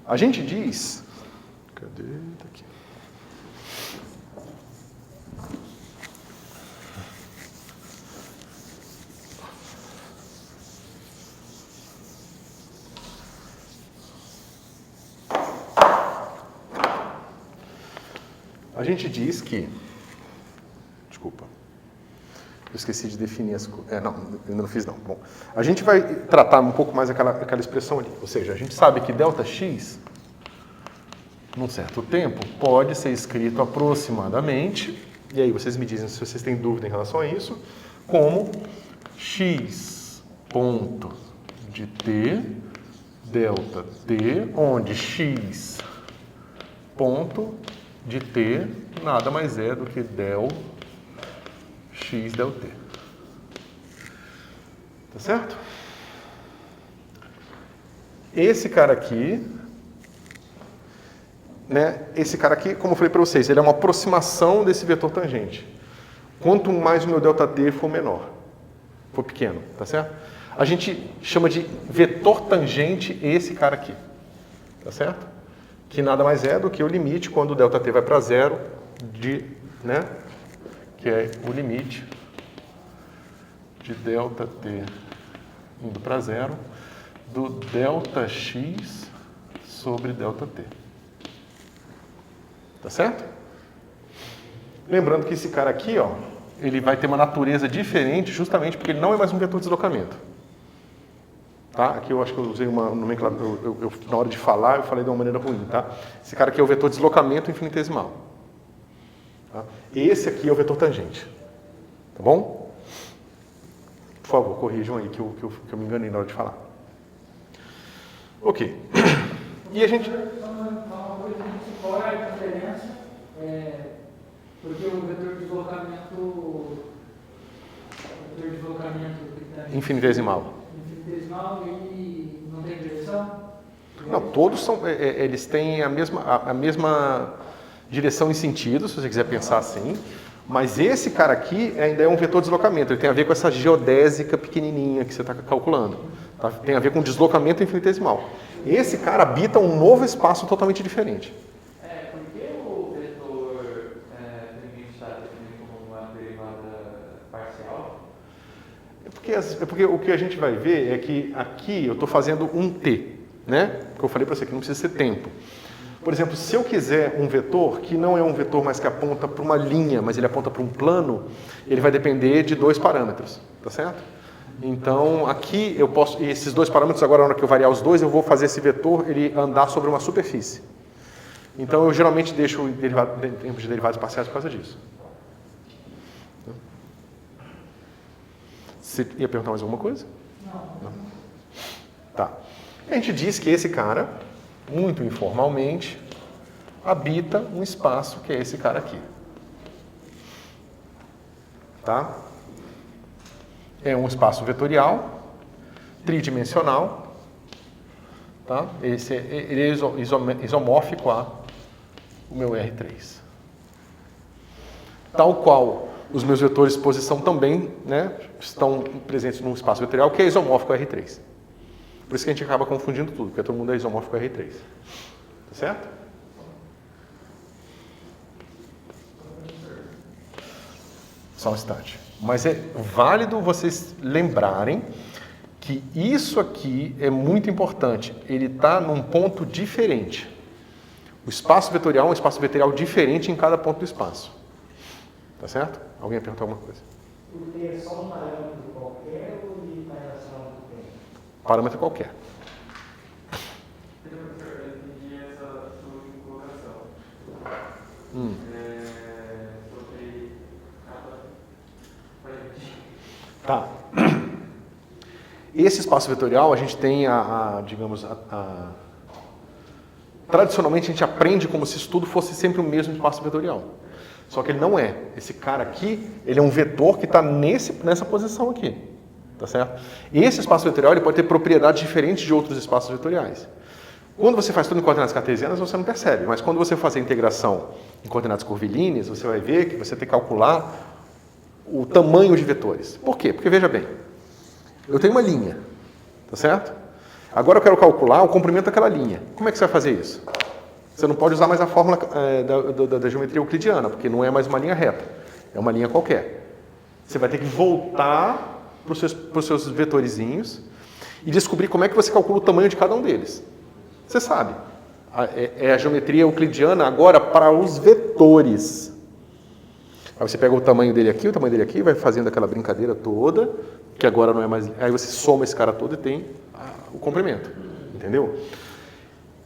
A gente diz... Cadê? Tá aqui. A gente diz que... Desculpa. Eu esqueci de definir as coisas. Não, ainda não fiz não. Bom, a gente vai tratar um pouco mais aquela expressão ali. Ou seja, a gente sabe que Δx, num certo tempo, pode ser escrito aproximadamente, e aí vocês me dizem se vocês têm dúvida em relação a isso, como x ponto de t, ΔT, onde x ponto de t nada mais é do que del x del t. Tá certo? Esse cara aqui, né? Esse cara aqui, como eu falei para vocês, ele é uma aproximação desse vetor tangente. Quanto mais o meu ΔT for menor, for pequeno, tá certo? A gente chama de vetor tangente esse cara aqui, tá certo? Que nada mais é do que o limite quando o ΔT vai para zero de, né? Que é o limite de ΔT indo para zero do Δx sobre ΔT. Tá certo? Lembrando que esse cara aqui, ó, ele vai ter uma natureza diferente justamente porque ele não é mais um vetor de deslocamento. Tá? Aqui eu acho que eu usei uma nomenclatura, na hora de falar eu falei de uma maneira ruim, tá? Esse cara aqui é o vetor de deslocamento infinitesimal. Tá? Esse aqui é o vetor tangente. Tá bom? Por favor, corrijam aí que eu me enganei na hora de falar. Ok. E a gente... Qual é a diferença? Porque o vetor de deslocamento infinitesimal. Infinitesimal e não tem direção? Não, todos são, eles têm a mesma direção em sentido, se você quiser pensar assim, mas esse cara aqui ainda é um vetor de deslocamento, ele tem a ver com essa geodésica pequenininha que você está calculando, tá? Tem a ver com deslocamento infinitesimal. Esse cara habita um novo espaço totalmente diferente. Por que o vetor tangente está definido como uma derivada parcial? Porque o que a gente vai ver é que aqui eu estou fazendo um t, né? Que eu falei para você que não precisa ser tempo. Por exemplo, se eu quiser um vetor que não é um vetor mais que aponta para uma linha, mas ele aponta para um plano, ele vai depender de dois parâmetros, tá certo? Então, aqui eu posso, e esses dois parâmetros, agora na hora que eu variar os dois, eu vou fazer esse vetor ele andar sobre uma superfície. Então, eu geralmente deixo o derivado, em termos de derivados parciais por causa disso. Você ia perguntar mais alguma coisa? Não. Tá. A gente diz que esse cara, muito informalmente, habita um espaço que é esse cara aqui. Tá? É um espaço vetorial, tridimensional. Tá? Ele é isomórfico a o meu R3. Tal qual os meus vetores de posição também, né, estão presentes num espaço vetorial que é isomórfico a R3. Por isso que a gente acaba confundindo tudo, porque todo mundo é isomórfico a R3. Tá certo? Só um instante. Mas é válido vocês lembrarem que isso aqui é muito importante. Ele está num ponto diferente. O espaço vetorial é um espaço vetorial diferente em cada ponto do espaço. Tá certo? Alguém ia perguntar alguma coisa? O T é só um parâmetro qualquer ou ele está relacionado com o tempo? Parâmetro qualquer. Professor, eu entendi essa sua colocação. Sobre cada... Pode repetir? Esse espaço vetorial, a gente tem tradicionalmente, a gente aprende como se isso tudo fosse sempre o mesmo espaço vetorial. Só que ele não é. Esse cara aqui, ele é um vetor que está nessa posição aqui. Tá certo? E esse espaço vetorial ele pode ter propriedades diferentes de outros espaços vetoriais. Quando você faz tudo em coordenadas cartesianas, você não percebe. Mas quando você faz a integração em coordenadas curvilíneas, você vai ver que você tem que calcular o tamanho de vetores. Por quê? Porque, veja bem, eu tenho uma linha, tá certo? Agora eu quero calcular o comprimento daquela linha. Como é que você vai fazer isso? Você não pode usar mais a fórmula da geometria euclidiana, porque não é mais uma linha reta, é uma linha qualquer. Você vai ter que voltar para os seus vetorizinhos e descobrir como é que você calcula o tamanho de cada um deles. Você sabe, é a geometria euclidiana agora para os vetores. Aí você pega o tamanho dele aqui, vai fazendo aquela brincadeira toda, que agora não é mais... Aí você soma esse cara todo e tem o comprimento, entendeu?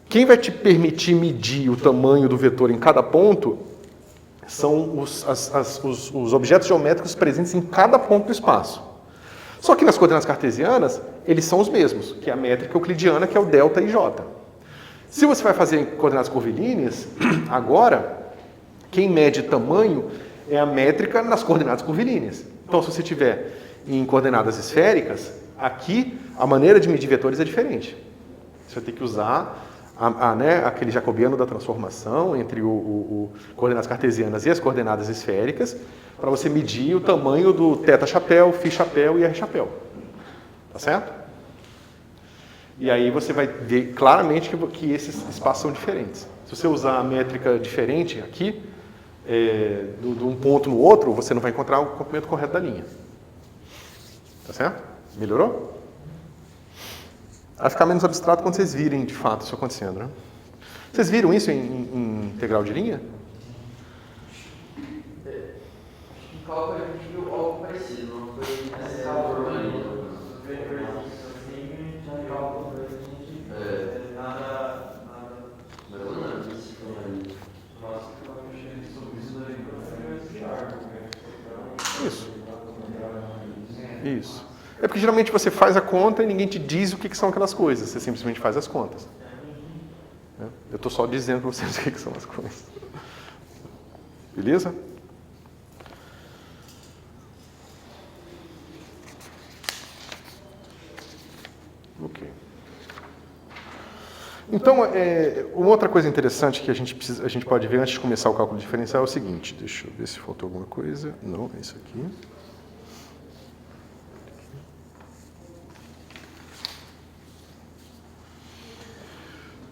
Quem vai te permitir medir o tamanho do vetor em cada ponto são os objetos geométricos presentes em cada ponto do espaço. Só que nas coordenadas cartesianas, eles são os mesmos, que é a métrica euclidiana, que é o delta e j. Se você vai fazer em coordenadas curvilíneas, agora, quem mede tamanho é a métrica nas coordenadas curvilíneas. Então, se você tiver em coordenadas esféricas, aqui a maneira de medir vetores é diferente. Você vai ter que usar aquele jacobiano da transformação entre coordenadas cartesianas e as coordenadas esféricas para você medir o tamanho do θ-chapéu, φ-chapéu e r-chapéu. Tá certo? E aí você vai ver claramente que esses espaços são diferentes. Se você usar a métrica diferente aqui, de um ponto no outro, você não vai encontrar o comprimento correto da linha. Tá certo? Melhorou? Vai ficar menos abstrato quando vocês virem, de fato, isso acontecendo, né? Vocês viram isso em integral de linha? Em cálculo a gente viu algo parecido, não foi nessa cálculo ali. Isso. É porque geralmente você faz a conta e ninguém te diz o que são aquelas coisas, você simplesmente faz as contas. Eu estou só dizendo para vocês o que são as coisas. Beleza? Ok. Então, uma outra coisa interessante que a gente pode ver antes de começar o cálculo diferencial é o seguinte. Deixa eu ver se faltou alguma coisa. Não, é isso aqui.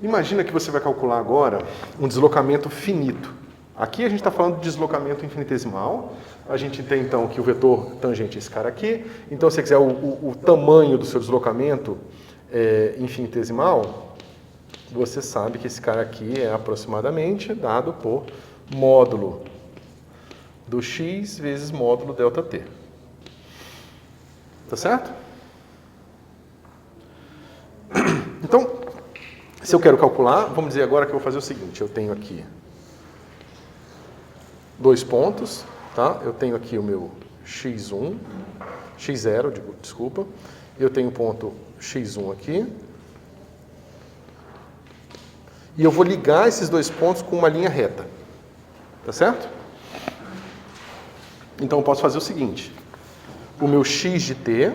Imagina que você vai calcular agora um deslocamento finito. Aqui a gente está falando de deslocamento infinitesimal. A gente tem então que o vetor tangente é esse cara aqui. Então, se você quiser o tamanho do seu deslocamento infinitesimal, você sabe que esse cara aqui é aproximadamente dado por módulo do x vezes módulo ΔT. Tá certo? Então, se eu quero calcular, vamos dizer agora que eu vou fazer o seguinte. Eu tenho aqui 2 pontos, tá? Eu tenho aqui o meu x1, x0, desculpa. Eu tenho o ponto x1 aqui. E eu vou ligar esses 2 pontos com uma linha reta. Tá certo? Então eu posso fazer o seguinte. O meu x de t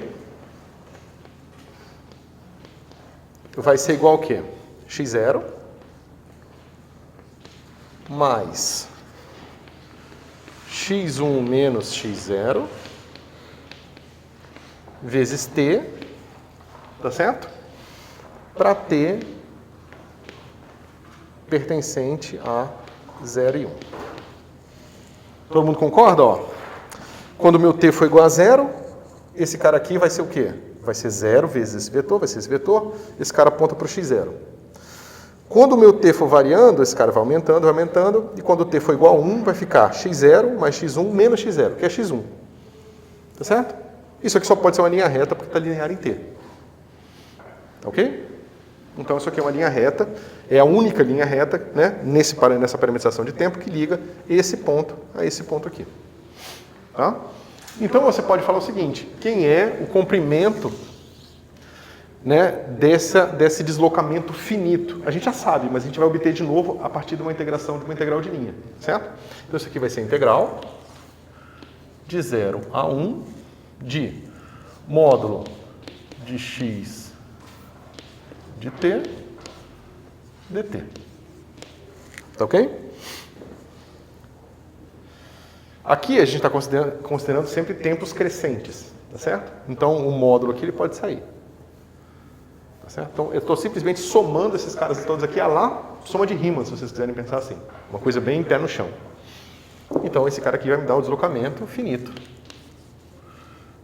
vai ser igual ao quê? x0 mais x1 menos x0 vezes t, tá certo? Para t pertencente a 0 e 1. Todo mundo concorda? Ó? Quando o meu t for igual a 0, esse cara aqui vai ser o quê? Vai ser 0 vezes esse vetor, vai ser esse vetor, esse cara aponta para o x0. Quando o meu t for variando, esse cara vai aumentando, e quando o t for igual a 1, vai ficar x0 mais x1 menos x0, que é x1. Tá certo? Isso aqui só pode ser uma linha reta porque está linear em t. Ok? Então, isso aqui é uma linha reta, é a única linha reta, né, nessa parametrização de tempo que liga esse ponto a esse ponto aqui. Tá? Então, você pode falar o seguinte, quem é o comprimento né, desse deslocamento finito. A gente já sabe, mas a gente vai obter de novo a partir de uma integração de uma integral de linha, certo? Então isso aqui vai ser integral de 0 a 1 de módulo de x de t dt. Tá ok? Aqui a gente está considerando sempre tempos crescentes, tá certo? Então o módulo aqui ele pode sair. Tá certo? Então eu estou simplesmente somando esses caras todos aqui, lá, soma de Riemann, se vocês quiserem pensar assim. Uma coisa bem pé no chão. Então esse cara aqui vai me dar o deslocamento finito.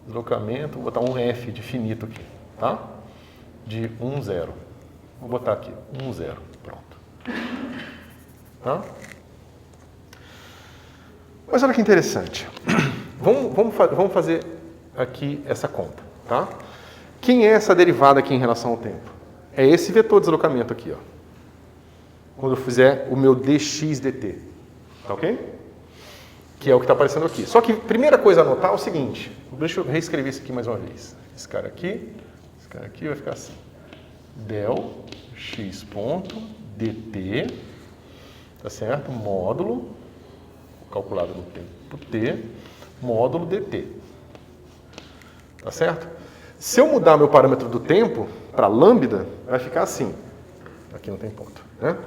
Deslocamento, vou botar um F de finito aqui, tá? De 1, 0. Vou botar aqui, 1, 0. Pronto. Tá? Mas olha que interessante. Vamos fazer aqui essa conta, tá? Quem é essa derivada aqui em relação ao tempo? É esse vetor de deslocamento aqui, ó. Quando eu fizer o meu dx dt, tá ok? Que é o que está aparecendo aqui. Só que a primeira coisa a notar é o seguinte. Deixa eu reescrever isso aqui mais uma vez. Esse cara aqui vai ficar assim. Del x ponto dt, tá certo? Módulo calculado no tempo t, módulo dt. Tá certo? Se eu mudar meu parâmetro do tempo para lambda, vai ficar assim. Aqui não tem ponto, né?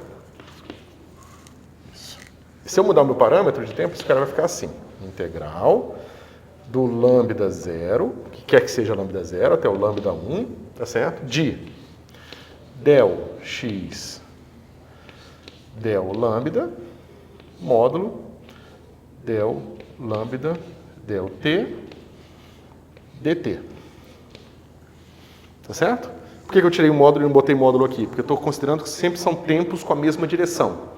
Isso. Se eu mudar o meu parâmetro de tempo, esse cara vai ficar assim. Integral do lambda 0, o que quer que seja lambda 0, até o lambda 1, tá certo? De del x del lambda, módulo del lambda del t dt. Tá certo? Por que eu tirei o módulo e não botei módulo aqui? Porque eu estou considerando que sempre são tempos com a mesma direção.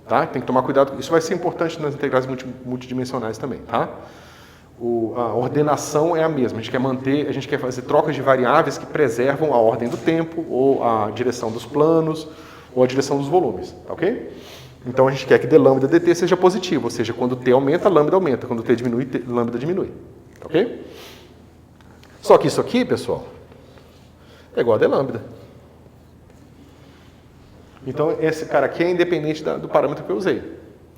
Tá? Tem que tomar cuidado. Isso vai ser importante nas integrais multidimensionais também. Tá? A ordenação é a mesma. A gente quer fazer trocas de variáveis que preservam a ordem do tempo, ou a direção dos planos, ou a direção dos volumes. Tá ok? Então a gente quer que d lambda dt seja positivo, ou seja, quando t aumenta, lambda aumenta, quando t diminui, lambda diminui. Ok? Só que isso aqui, pessoal, é igual a d lambda. Então esse cara aqui é independente do parâmetro que eu usei,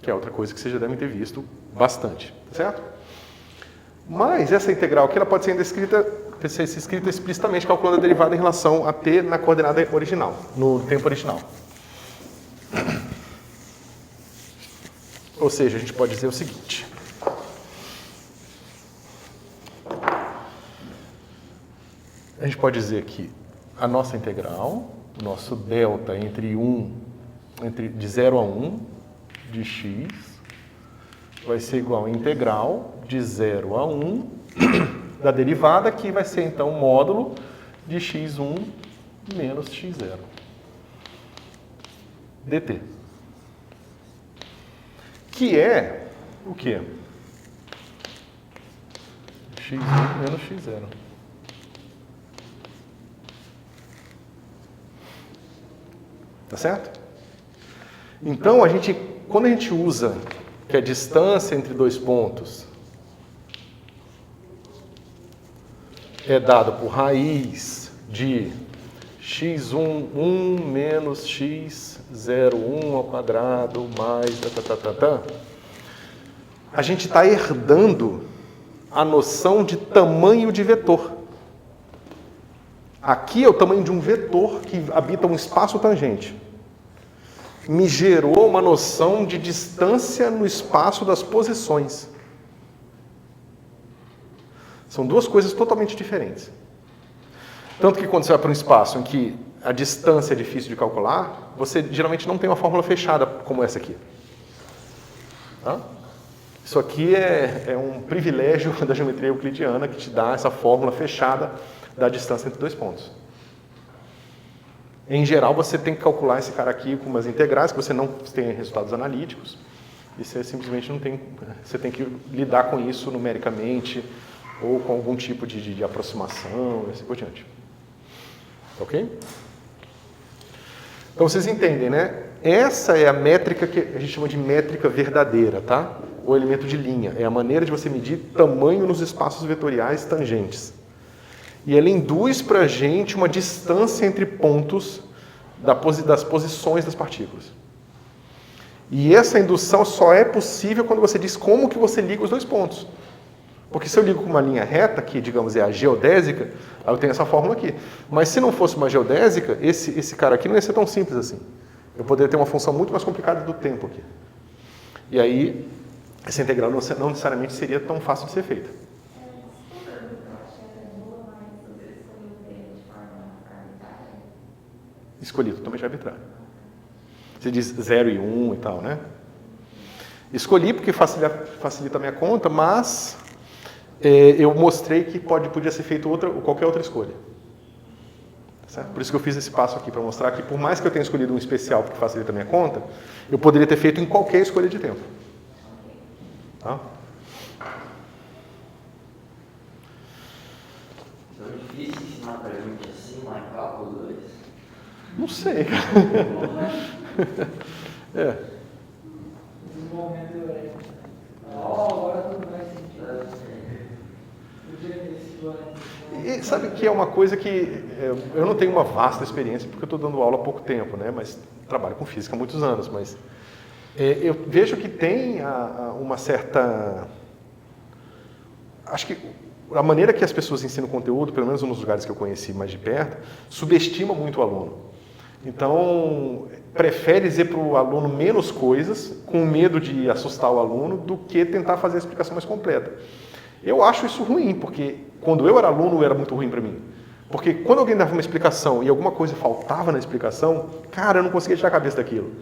que é outra coisa que vocês já devem ter visto bastante, tá certo? Mas essa integral aqui ela pode ser escrita explicitamente calculando a derivada em relação a t na coordenada original, no tempo original. Ou seja, a gente pode dizer o seguinte. A gente pode dizer que a nossa integral, o nosso delta de 0 a 1 de x, vai ser igual a integral de 0 a 1 da derivada, que vai ser então módulo de x1 menos x0 dt. Que é o quê? x1 menos x0. Tá certo? Então, quando a gente usa que a distância entre dois pontos é dada por raiz de x1 1 menos x0 1 ao quadrado mais a gente está herdando a noção de tamanho de vetor. Aqui é o tamanho de um vetor que habita um espaço tangente. Me gerou uma noção de distância no espaço das posições. São duas coisas totalmente diferentes. Tanto que quando você vai para um espaço em que a distância é difícil de calcular, você geralmente não tem uma fórmula fechada como essa aqui. Tá? Isso aqui é um privilégio da geometria euclidiana que te dá essa fórmula fechada da distância entre dois pontos. Em geral, você tem que calcular esse cara aqui com umas integrais, que você não tem resultados analíticos, e você simplesmente não tem... Você tem que lidar com isso numericamente, ou com algum tipo de aproximação, e assim por diante. Ok? Então, vocês entendem, né? Essa é a métrica que a gente chama de métrica verdadeira, tá? O elemento de linha. É a maneira de você medir tamanho nos espaços vetoriais tangentes. E ela induz para a gente uma distância entre pontos das posições das partículas. E essa indução só é possível quando você diz como que você liga os dois pontos. Porque se eu ligo com uma linha reta, que digamos é a geodésica, aí eu tenho essa fórmula aqui. Mas se não fosse uma geodésica, esse cara aqui não ia ser tão simples assim. Eu poderia ter uma função muito mais complicada do tempo aqui. E aí, essa integral não necessariamente seria tão fácil de ser feita. Escolhi totalmente arbitrário. Você diz 0 e 1 e tal, né? Escolhi porque facilita a minha conta, mas eu mostrei que podia ser feito qualquer outra escolha. Certo? Por isso que eu fiz esse passo aqui, para mostrar que por mais que eu tenha escolhido um especial que facilita a minha conta, eu poderia ter feito em qualquer escolha de tempo. Tá? Então é difícil ensinar pra gente assim, lá em cálculo 2? Não sei, cara. Desenvolvimento é. Agora tudo faz sentido. Podia ter sido antes. E sabe que é uma coisa que eu não tenho uma vasta experiência, porque eu estou dando aula há pouco tempo, né? Mas trabalho com física há muitos anos, mas eu vejo que tem uma certa... Acho que a maneira que as pessoas ensinam conteúdo, pelo menos nos lugares que eu conheci mais de perto, subestima muito o aluno. Então, prefere dizer para o aluno menos coisas, com medo de assustar o aluno, do que tentar fazer a explicação mais completa. Eu acho isso ruim, porque quando eu era aluno era muito ruim para mim. Porque quando alguém dava uma explicação e alguma coisa faltava na explicação, cara, eu não conseguia tirar a cabeça daquilo.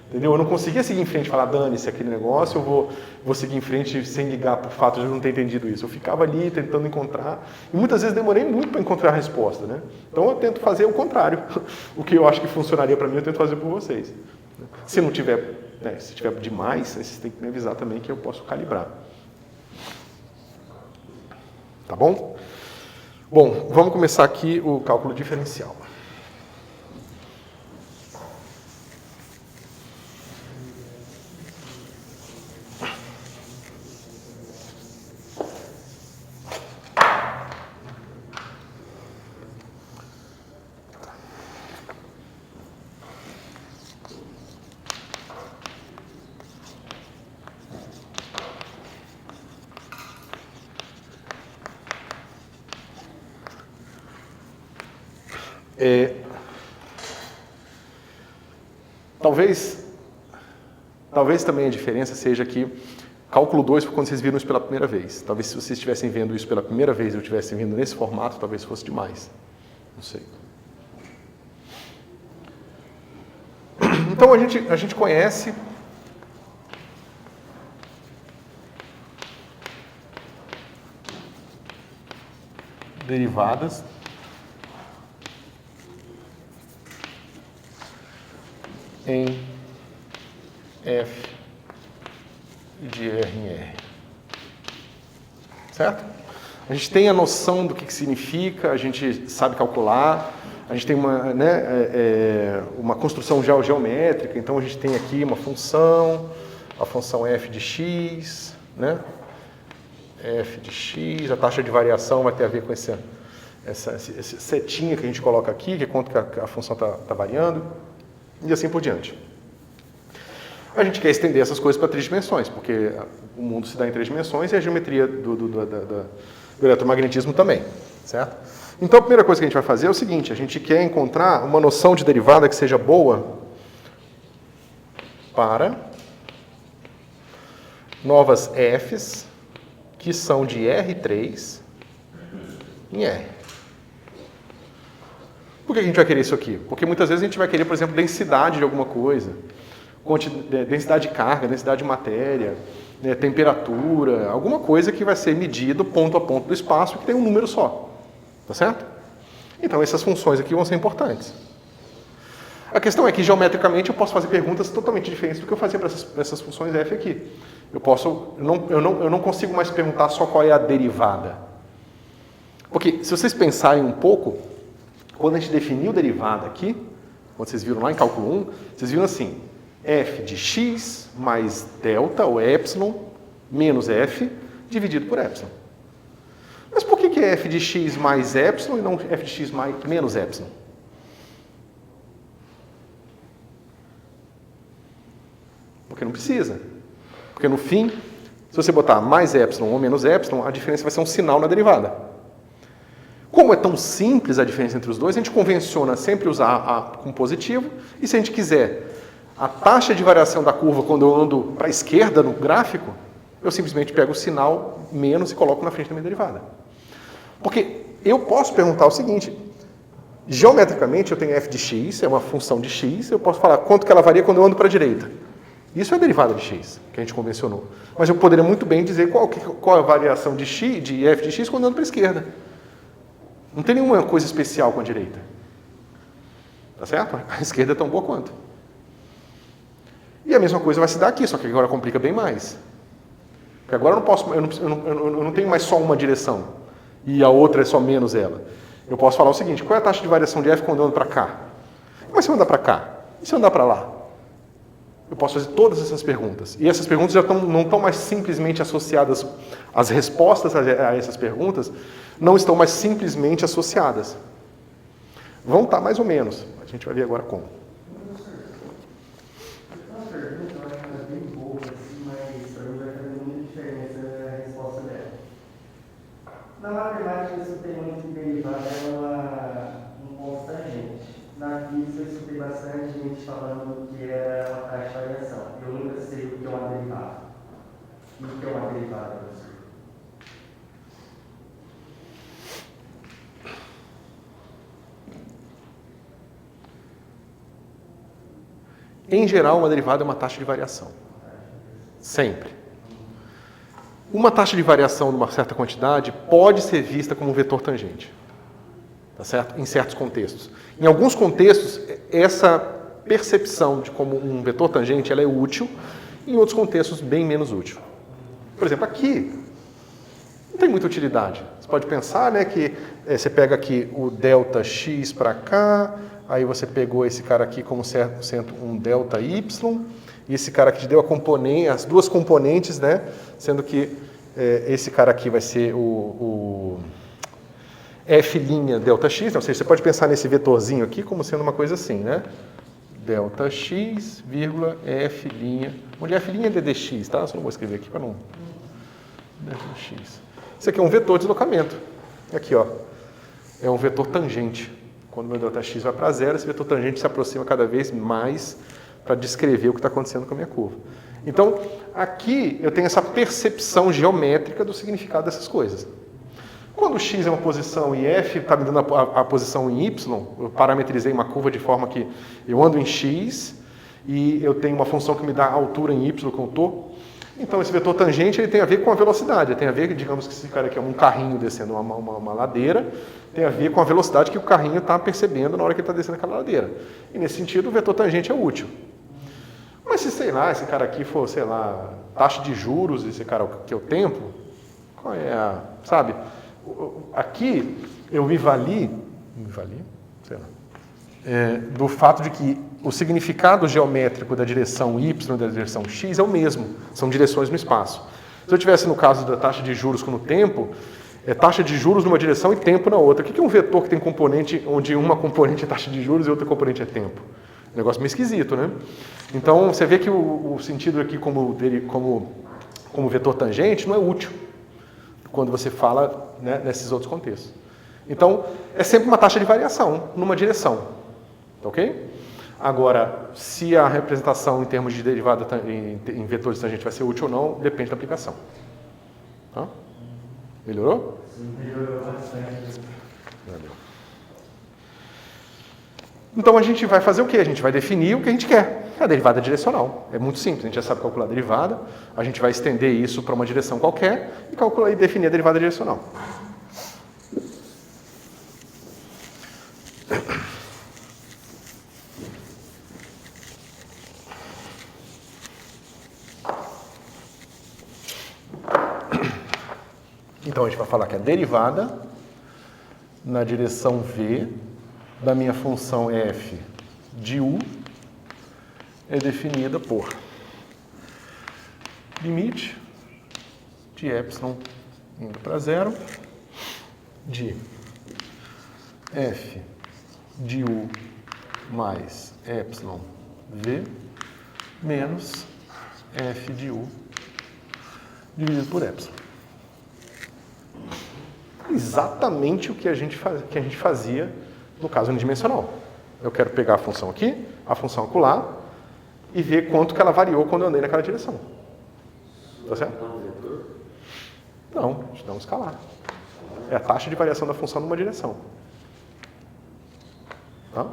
Entendeu? Eu não conseguia seguir em frente e falar, dane-se aquele negócio, eu vou seguir em frente sem ligar para o fato de eu não ter entendido isso. Eu ficava ali tentando encontrar, e muitas vezes demorei muito para encontrar a resposta, né? Então eu tento fazer o contrário. O que eu acho que funcionaria para mim, eu tento fazer por vocês. Se não tiver, se tiver demais, vocês têm que me avisar também que eu posso calibrar. Tá bom? Bom, vamos começar aqui o cálculo diferencial. Talvez também a diferença seja que cálculo 2 foi quando vocês viram isso pela primeira vez. Talvez se vocês estivessem vendo isso pela primeira vez e eu estivessem vendo nesse formato, talvez fosse demais. Não sei. Então a gente conhece derivadas em F de R em R. Certo? A gente tem a noção do que significa, a gente sabe calcular, a gente tem uma construção geométrica, então a gente tem aqui uma função, a função f de x, né? F de x, a taxa de variação vai ter a ver com essa setinha que a gente coloca aqui, que é quanto que a função está variando, e assim por diante. A gente quer estender essas coisas para 3 dimensões, porque o mundo se dá em 3 dimensões e a geometria do eletromagnetismo também, certo? Então a primeira coisa que a gente vai fazer é o seguinte, a gente quer encontrar uma noção de derivada que seja boa para novas f's que são de R3 em R. Por que a gente vai querer isso aqui? Porque muitas vezes a gente vai querer, por exemplo, densidade de alguma coisa, densidade de carga, densidade de matéria, né, temperatura, alguma coisa que vai ser medido ponto a ponto do espaço que tem um número só. Tá certo? Então essas funções aqui vão ser importantes. A questão é que geometricamente eu posso fazer perguntas totalmente diferentes do que eu fazia para essas funções f aqui. Eu não consigo mais perguntar só qual é a derivada. Porque se vocês pensarem um pouco, quando a gente definiu derivada aqui, quando vocês viram lá em cálculo 1, vocês viram assim, f de x mais delta, ou epsilon, menos f, dividido por epsilon. Mas por que que é f de x mais epsilon e não f de x menos epsilon? Porque não precisa. Porque no fim, se você botar mais epsilon ou menos epsilon, a diferença vai ser um sinal na derivada. Como é tão simples a diferença entre os dois, a gente convenciona sempre usar a com positivo, e se a gente quiser a taxa de variação da curva quando eu ando para a esquerda no gráfico, eu simplesmente pego o sinal menos e coloco na frente da minha derivada. Porque eu posso perguntar o seguinte, geometricamente eu tenho f de x, é uma função de x, eu posso falar quanto que ela varia quando eu ando para a direita. Isso é a derivada de x, que a gente convencionou. Mas eu poderia muito bem dizer qual a variação de x, de f de x quando eu ando para a esquerda. Não tem nenhuma coisa especial com a direita. Tá certo? A esquerda é tão boa quanto. E a mesma coisa vai se dar aqui, só que agora complica bem mais. Porque agora eu não tenho mais só uma direção e a outra é só menos ela. Eu posso falar o seguinte, qual é a taxa de variação de f quando eu ando para cá? Mas se eu andar para cá? E se eu andar para lá? Eu posso fazer todas essas perguntas. E essas perguntas já não estão mais simplesmente associadas, as respostas a essas perguntas não estão mais simplesmente associadas. Vão estar mais ou menos. A gente vai ver agora como. Uma pergunta, eu acho que ela é bem boa, assim, mas para mim vai fazer muita diferença a resposta dela. Na matemática, eu escutei muito que derivada é um ponto tangente. Na física, eu escutei bastante gente falando que era uma taxa de variação. Eu nunca sei o que é uma derivada. E o que é uma derivada, professor? Em geral, uma derivada é uma taxa de variação. Sempre. Uma taxa de variação de uma certa quantidade pode ser vista como um vetor tangente. Tá certo? Em certos contextos. Em alguns contextos, essa percepção de como um vetor tangente ela é útil, em outros contextos, bem menos útil. Por exemplo, aqui, não tem muita utilidade. Você pode pensar, né, que você pega aqui o delta x para cá, aí você pegou esse cara aqui como sendo um delta y, e esse cara aqui te deu as duas componentes, né, sendo que esse cara aqui vai ser o f' delta x, ou seja, você pode pensar nesse vetorzinho aqui como sendo uma coisa assim, né? Delta x, vírgula, f', onde f' é ddx, tá? Só não vou escrever aqui para não... Delta x. Isso aqui é um vetor de deslocamento. Aqui, ó. É um vetor tangente. Quando o meu delta x vai para zero, esse vetor tangente se aproxima cada vez mais para descrever o que está acontecendo com a minha curva. Então, aqui eu tenho essa percepção geométrica do significado dessas coisas. Quando x é uma posição e f está me dando a posição em y, eu parametrizei uma curva de forma que eu ando em x e eu tenho uma função que me dá a altura em y que eu estou. Então, esse vetor tangente ele tem a ver com a velocidade. Ele tem a ver, digamos que esse cara aqui é um carrinho descendo uma ladeira, tem a ver com a velocidade que o carrinho está percebendo na hora que ele está descendo aquela ladeira. E, nesse sentido, o vetor tangente é útil. Mas se, sei lá, esse cara aqui for, sei lá, taxa de juros, esse cara que é o tempo, qual é a... Sabe? Aqui eu me vali, sei lá, do fato de que o significado geométrico da direção y e da direção x é o mesmo, são direções no espaço. Se eu tivesse no caso da taxa de juros no tempo, é taxa de juros numa direção e tempo na outra. O que é um vetor que tem componente onde uma componente é taxa de juros e outra componente é tempo? Negócio meio esquisito, né? Então você vê que o sentido aqui como vetor tangente não é útil quando você fala, né, nesses outros contextos. Então, é sempre uma taxa de variação numa direção. Ok? Agora, se a representação em termos de derivada em vetores de tangente vai ser útil ou não, depende da aplicação. Tá? Melhorou? Sim, melhorou bastante. Valeu. Então, a gente vai fazer o quê? A gente vai definir o que a gente quer. A derivada direcional. É muito simples, a gente já sabe calcular a derivada, a gente vai estender isso para uma direção qualquer e definir a derivada direcional. Então, a gente vai falar que a derivada na direção v da minha função f de u é definida por limite de epsilon indo para zero de f de u mais epsilon v menos f de u dividido por epsilon. Exatamente o que a gente fazia no caso unidimensional. Eu quero pegar a função aqui, a função acolá, e ver quanto que ela variou quando eu andei naquela direção. Tá certo? Não, a gente dá um escalar. É a taxa de variação da função numa direção. Tá?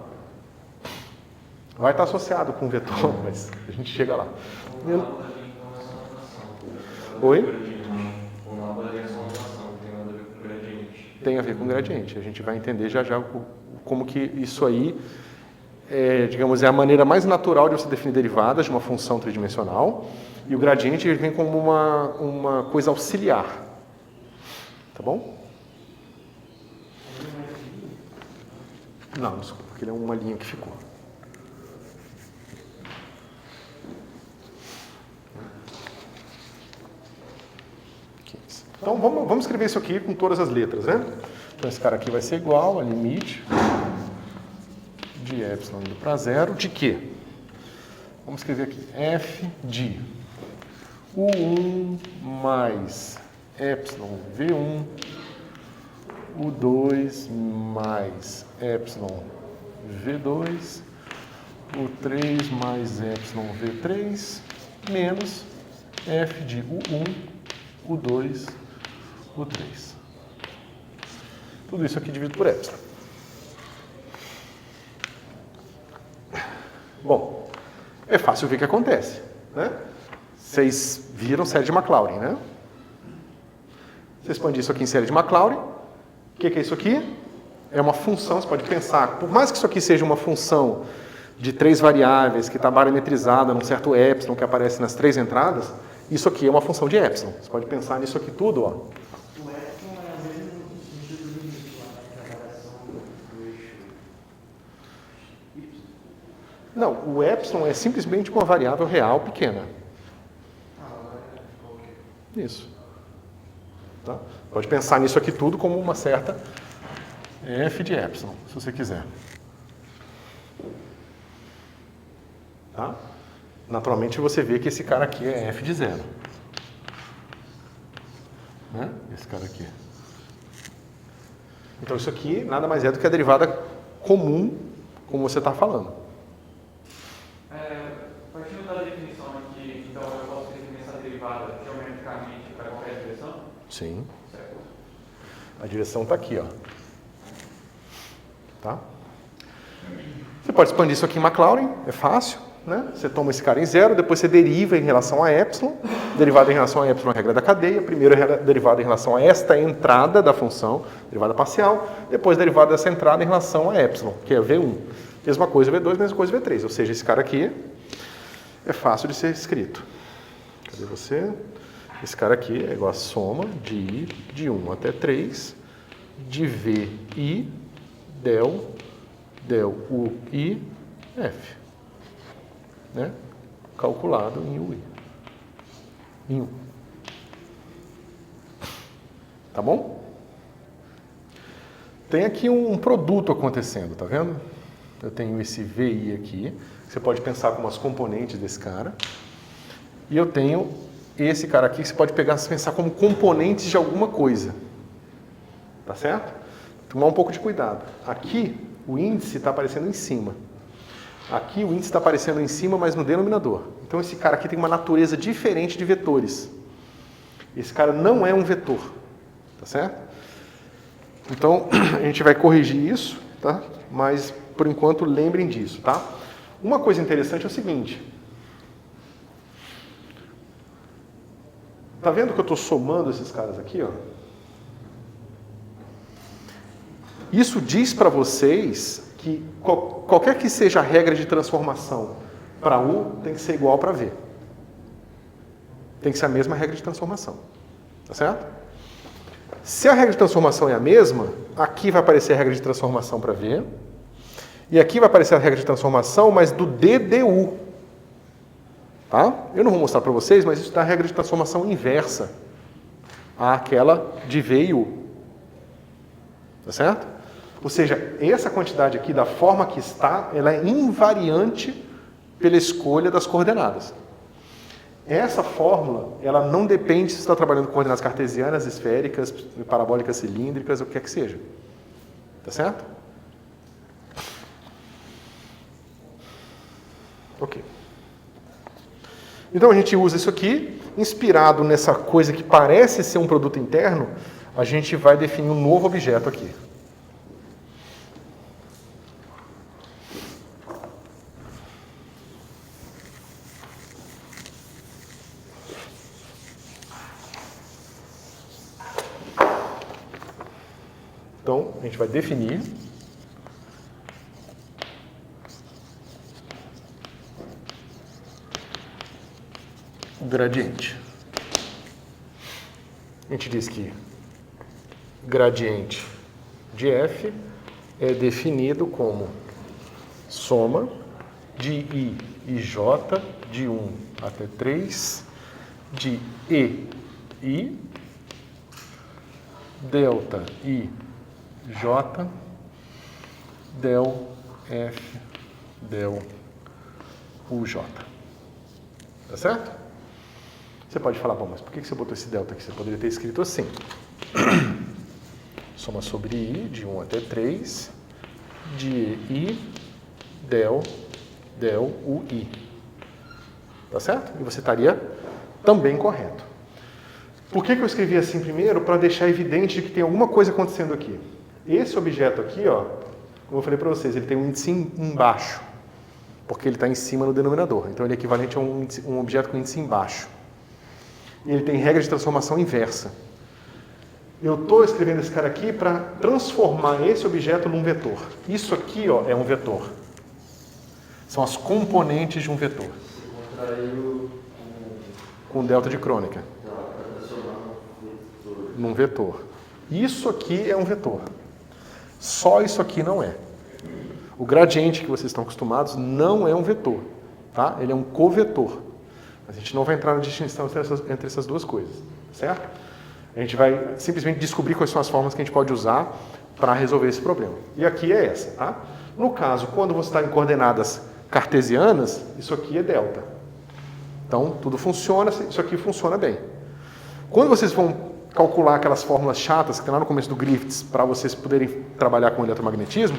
Vai estar associado com o vetor, mas a gente chega lá. Oi? Tem a ver com gradiente. A gente vai entender já já como que isso aí digamos, é a maneira mais natural de você definir derivadas de uma função tridimensional, e o gradiente ele vem como uma coisa auxiliar. Tá bom? Não, desculpa, porque ele é uma linha que ficou. Então, vamos escrever isso aqui com todas as letras, né? Então, esse cara aqui vai ser igual a limite de epsilon indo para zero, de quê? Vamos escrever aqui, f de u1 mais epsilon v1, u2 mais epsilon v2, u3 mais epsilon v3, menos f de u1, u2, u3. Tudo isso aqui dividido por epsilon. Bom, é fácil ver o que acontece, né? Vocês viram série de Maclaurin, né? Você expande isso aqui em série de Maclaurin. O que é isso aqui? É uma função, você pode pensar, por mais que isso aqui seja uma função de 3 variáveis, que está parametrizada num certo epsilon que aparece nas 3 entradas, isso aqui é uma função de epsilon. Você pode pensar nisso aqui tudo, ó. O epsilon é às vezes no sentido do limite, lá, da variação do eixo y. Não, o epsilon é simplesmente uma variável real pequena. Isso. Tá? Pode pensar nisso aqui tudo como uma certa f de epsilon, se você quiser. Tá? Naturalmente você vê que esse cara aqui é f de zero. Né? Esse cara aqui. Então isso aqui nada mais é do que a derivada comum, como você está falando. Partindo da definição aqui, então eu posso definir essa derivada geometricamente para qualquer direção? Sim. Certo. A direção está aqui, ó. Tá? Você pode expandir isso aqui em Maclaurin, é fácil, né? Você toma esse cara em zero, depois você deriva em relação a epsilon. Derivada em relação a epsilon é a regra da cadeia. Primeiro derivada em relação a esta entrada da função, derivada parcial. Depois derivada dessa entrada em relação a epsilon, que é V1. Mesma coisa V2, mesma coisa V3. Ou seja, esse cara aqui é fácil de ser escrito. Cadê você? Esse cara aqui é igual a soma de I de 1 até 3 de VI del UI F. Né? Calculado em UI. Em U. Tá bom? Tem aqui um produto acontecendo, tá vendo? Eu tenho esse VI aqui, que você pode pensar como as componentes desse cara. E eu tenho esse cara aqui, que você pode pensar como componentes de alguma coisa. Tá certo? Tomar um pouco de cuidado. Aqui, o índice está aparecendo em cima. Aqui, o índice está aparecendo em cima, mas no denominador. Então, esse cara aqui tem uma natureza diferente de vetores. Esse cara não é um vetor. Tá certo? Então, a gente vai corrigir isso, tá? Mas, por enquanto, lembrem disso, tá? Uma coisa interessante é o seguinte. Tá vendo que eu estou somando esses caras aqui, ó? Isso diz para vocês que qualquer que seja a regra de transformação para U tem que ser igual para V. Tem que ser a mesma regra de transformação. Tá certo? Se a regra de transformação é a mesma, aqui vai aparecer a regra de transformação para V. E aqui vai aparecer a regra de transformação, mas do DDU. Tá? Eu não vou mostrar para vocês, mas isso dá a regra de transformação inversa àquela de V e U. Tá certo? Ou seja, essa quantidade aqui, da forma que está, ela é invariante pela escolha das coordenadas. Essa fórmula, ela não depende se você está trabalhando com coordenadas cartesianas, esféricas, parabólicas cilíndricas, o que quer que seja. Tá certo? Ok. Então a gente usa isso aqui, inspirado nessa coisa que parece ser um produto interno, a gente vai definir um novo objeto aqui. Então, a gente vai definir o gradiente. A gente diz que gradiente de f é definido como soma de i e j de 1 até 3 de i delta i j del f del uj. Tá certo? Você pode falar, bom, mas por que você botou esse delta aqui? Você poderia ter escrito assim. Soma sobre i de 1 até 3 de i del ui. Tá certo? E você estaria também correto. Por que eu escrevi assim primeiro? Para deixar evidente que tem alguma coisa acontecendo aqui. Esse objeto aqui, ó, como eu falei para vocês, ele tem um índice embaixo, porque ele está em cima no denominador. Então ele é equivalente a um objeto com índice embaixo. E ele tem regra de transformação inversa. Eu estou escrevendo esse cara aqui para transformar esse objeto num vetor. Isso aqui, ó, é um vetor. São as componentes de um vetor. Você contraiu Com delta de crônica. para transformar Num vetor. Isso aqui é um vetor. Só isso aqui não é. O gradiente que vocês estão acostumados não é um vetor. Tá? Ele é um covetor. A gente não vai entrar na distinção entre essas duas coisas. Certo? A gente vai simplesmente descobrir quais são as formas que a gente pode usar para resolver esse problema. E aqui é essa. Tá? No caso, quando você está em coordenadas cartesianas, isso aqui é delta. Então, tudo funciona, isso aqui funciona bem. Quando vocês vão calcular aquelas fórmulas chatas que tem lá no começo do Griffiths, para vocês poderem trabalhar com eletromagnetismo,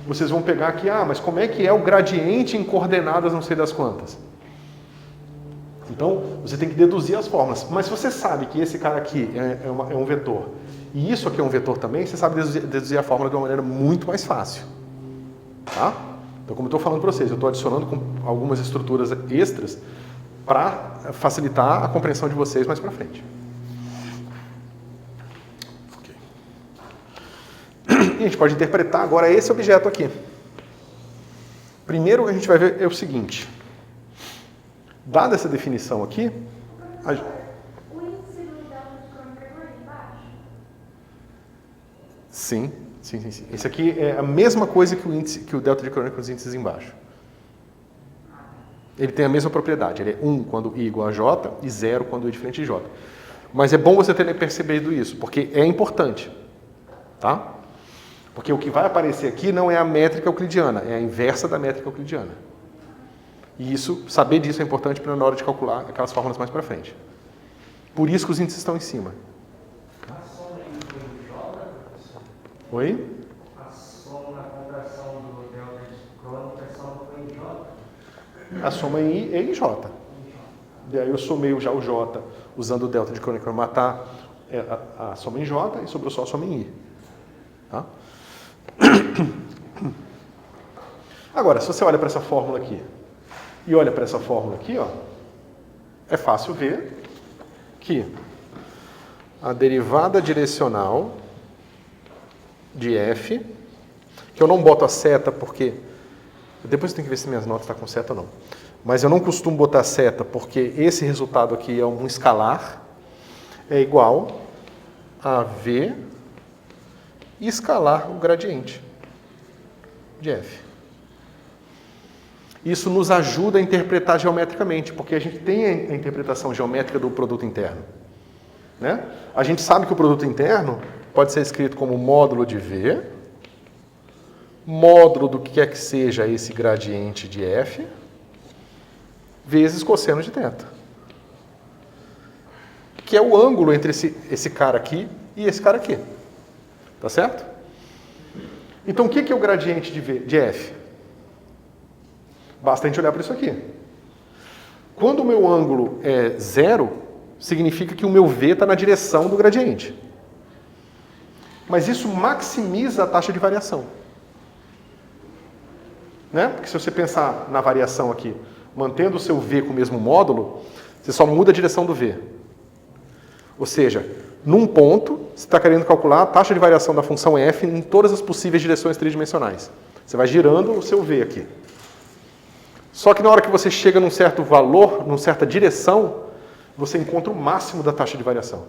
vocês vão pegar aqui, mas como é que é o gradiente em coordenadas não sei das quantas? Então, você tem que deduzir as fórmulas. Mas se você sabe que esse cara aqui é um vetor, e isso aqui é um vetor também, você sabe deduzir a fórmula de uma maneira muito mais fácil. Tá? Então, como eu estou falando para vocês, eu estou adicionando com algumas estruturas extras para facilitar a compreensão de vocês mais para frente. Okay. E a gente pode interpretar agora esse objeto aqui. Primeiro, o que a gente vai ver é o seguinte. Dada essa definição aqui... O índice do delta de crônica é lá embaixo? Sim. Esse aqui é a mesma coisa que o delta de crônica com os índices embaixo. Ele tem a mesma propriedade. Ele é 1 quando i igual a j e 0 quando i é diferente de j. Mas é bom você ter percebido isso, porque é importante. Tá? Porque o que vai aparecer aqui não é a métrica euclidiana, é a inversa da métrica euclidiana. E saber disso é importante na hora de calcular aquelas fórmulas mais para frente. Por isso que os índices estão em cima. A soma em J? Oi? A soma na conversão do delta de crônica é soma em J? A soma em i é em j. E aí eu somei já o j usando o delta de crônica para matar a soma em j e sobrou só a soma em i. Tá? Agora, se você olha para essa fórmula aqui e olha para essa fórmula aqui, ó, é fácil ver que a derivada direcional de f, que eu não boto a seta porque... Depois eu tenho que ver se minhas notas estão com seta ou não. Mas eu não costumo botar seta porque esse resultado aqui é um escalar, é igual a v escalar o gradiente de f. Isso nos ajuda a interpretar geometricamente, porque a gente tem a interpretação geométrica do produto interno. Né? A gente sabe que o produto interno pode ser escrito como módulo de V, módulo do que quer que seja esse gradiente de f, vezes cosseno de θ. Que é o ângulo entre esse cara aqui e esse cara aqui. Tá certo? Então, o que é o gradiente de f? Basta a gente olhar para isso aqui. Quando o meu ângulo é 0, significa que o meu v está na direção do gradiente. Mas isso maximiza a taxa de variação. Né? Porque se você pensar na variação aqui, mantendo o seu v com o mesmo módulo, você só muda a direção do v. Ou seja, num ponto, você está querendo calcular a taxa de variação da função f em todas as possíveis direções tridimensionais. Você vai girando o seu v aqui. Só que na hora que você chega num certo valor, numa certa direção, você encontra o máximo da taxa de variação.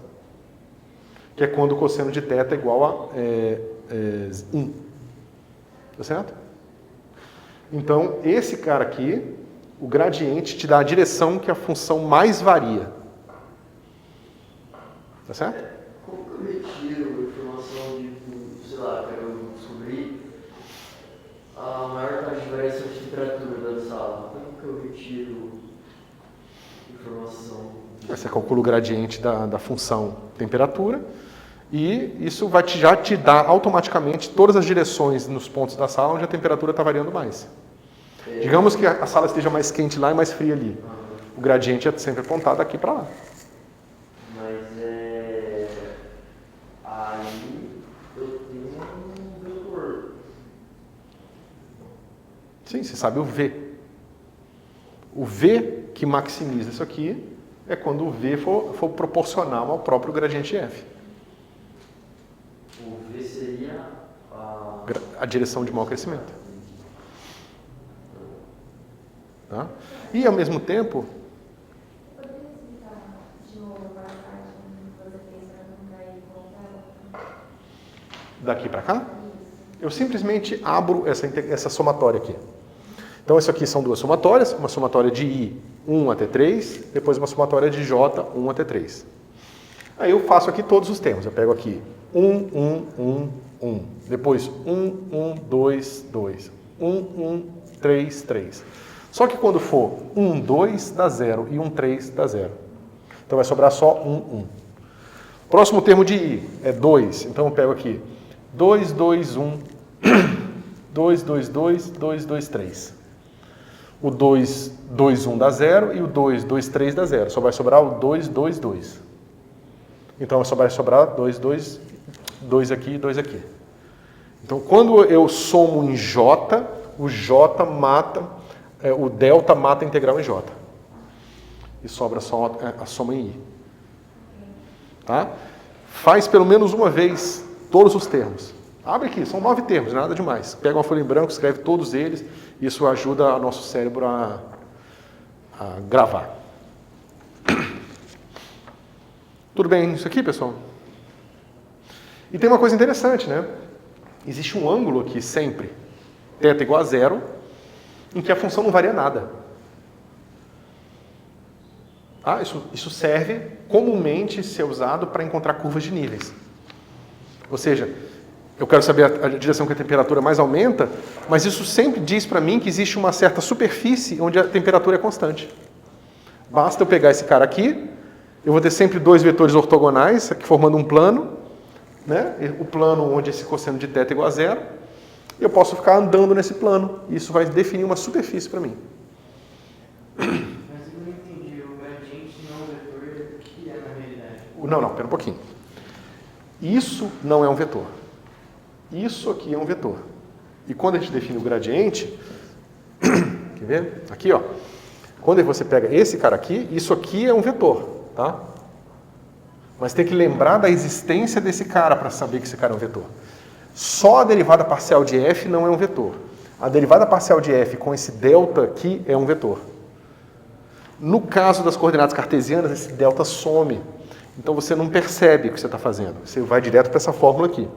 Que é quando o cosseno de θ é igual a 1. Tá certo? Então, esse cara aqui, o gradiente te dá a direção que a função mais varia. Tá certo? Como que eu retiro informação de, sei lá, quero descobrir a maior taxa de variação de temperatura da sala? Como que eu retiro informação? Você calcula o gradiente da função temperatura e isso já te dar automaticamente todas as direções nos pontos da sala onde a temperatura está variando mais. Digamos que a sala esteja mais quente lá e mais fria ali. O gradiente é sempre apontado daqui para lá. Mas aí eu tenho um vetor. Sim, você sabe o V. O V que maximiza isso aqui é quando o V for proporcional ao próprio gradiente f. O V seria A direção de maior crescimento. Tá? E, ao mesmo tempo... Poderia explicar de novo a parte que você fez para contrair e voltar? Daqui para cá, eu simplesmente abro essa somatória aqui. Então, isso aqui são duas somatórias, uma somatória de I 1 até 3, depois uma somatória de J 1 até 3. Aí eu faço aqui todos os termos. Eu pego aqui 1, 1, 1, 1. Depois 1, 1, 2, 2. 1, 1, 3, 3. Só que quando for 1, 2, dá 0 e 1, 3, dá 0. Então vai sobrar só 1, 1. Próximo termo de I é 2. Então eu pego aqui 2, 2, 1, 2, 2, 2, 2, 2, 3. O 2, 2, 1 dá 0 e o 2, 2, 3 dá 0. Só vai sobrar o 2, 2, 2. Então só vai sobrar 2, 2, 2 aqui e 2 aqui. Então quando eu somo em J, o J mata... o delta mata a integral em J. E sobra só a soma em I. Tá? Faz pelo menos uma vez todos os termos. Abre aqui, são 9 termos, nada demais. Pega uma folha em branco, escreve todos eles. Isso ajuda o nosso cérebro a gravar. Tudo bem isso aqui, pessoal? E tem uma coisa interessante, né? Existe um ângulo aqui sempre. Θ igual a 0. Em que a função não varia nada. Isso serve comumente ser usado para encontrar curvas de níveis. Ou seja, eu quero saber a direção que a temperatura mais aumenta, mas isso sempre diz para mim que existe uma certa superfície onde a temperatura é constante. Basta eu pegar esse cara aqui, eu vou ter sempre dois vetores ortogonais, aqui formando um plano, né? O plano onde esse cosseno de θ é igual a 0. Eu posso ficar andando nesse plano. E isso vai definir uma superfície para mim. Mas eu não entendi. O gradiente não é um vetor, o que é na realidade? Não, pera um pouquinho. Isso não é um vetor. Isso aqui é um vetor. E quando a gente define o gradiente... Quer ver? Aqui, ó. Quando você pega esse cara aqui, isso aqui é um vetor, tá? Mas tem que lembrar da existência desse cara para saber que esse cara é um vetor. Só a derivada parcial de f não é um vetor. A derivada parcial de f com esse delta aqui é um vetor. No caso das coordenadas cartesianas, esse delta some. Então você não percebe o que você está fazendo. Você vai direto para essa fórmula aqui.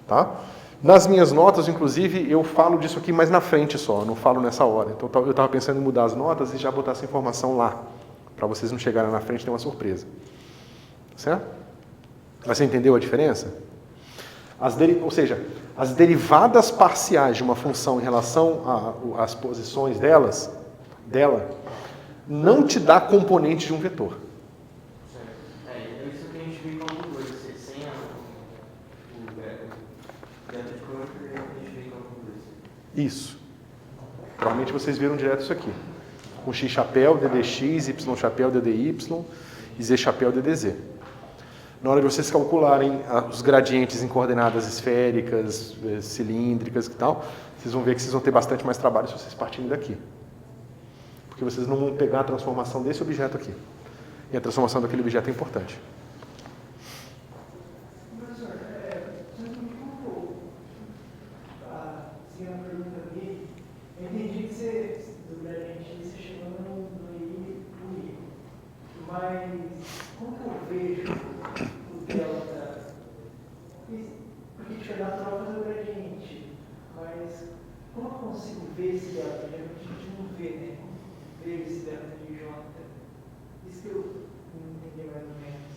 Tá? Nas minhas notas, inclusive, eu falo disso aqui mais na frente só, não falo nessa hora. Então eu estava pensando em mudar as notas e já botar essa informação lá, para vocês não chegarem na frente e ter uma surpresa. Certo? Mas você entendeu a diferença? Ou seja, as derivadas parciais de uma função em relação às posições dela, não te dá componente de um vetor. É isso que a gente viu em cálculo 2, sem o dentro de curva, a gente viu em cálculo 2. Isso. Provavelmente vocês viram direto isso aqui. Com x chapéu, ddx, y chapéu, ddy e z chapéu, ddz. Na hora de vocês calcularem os gradientes em coordenadas esféricas, cilíndricas e tal, vocês vão ver que vocês vão ter bastante mais trabalho se vocês partirem daqui. Porque vocês não vão pegar a transformação desse objeto aqui. E a transformação daquele objeto é importante. Professor, assim, a pergunta ali, eu entendi que você, do gradiente, você chegou no I, mas como que eu vejo o delta? Porque tipo, é natural fazer o gradiente, mas como eu consigo ver esse delta? Geralmente a gente não vê, né? Ver esse delta de J. Isso que eu não entendi mais ou menos.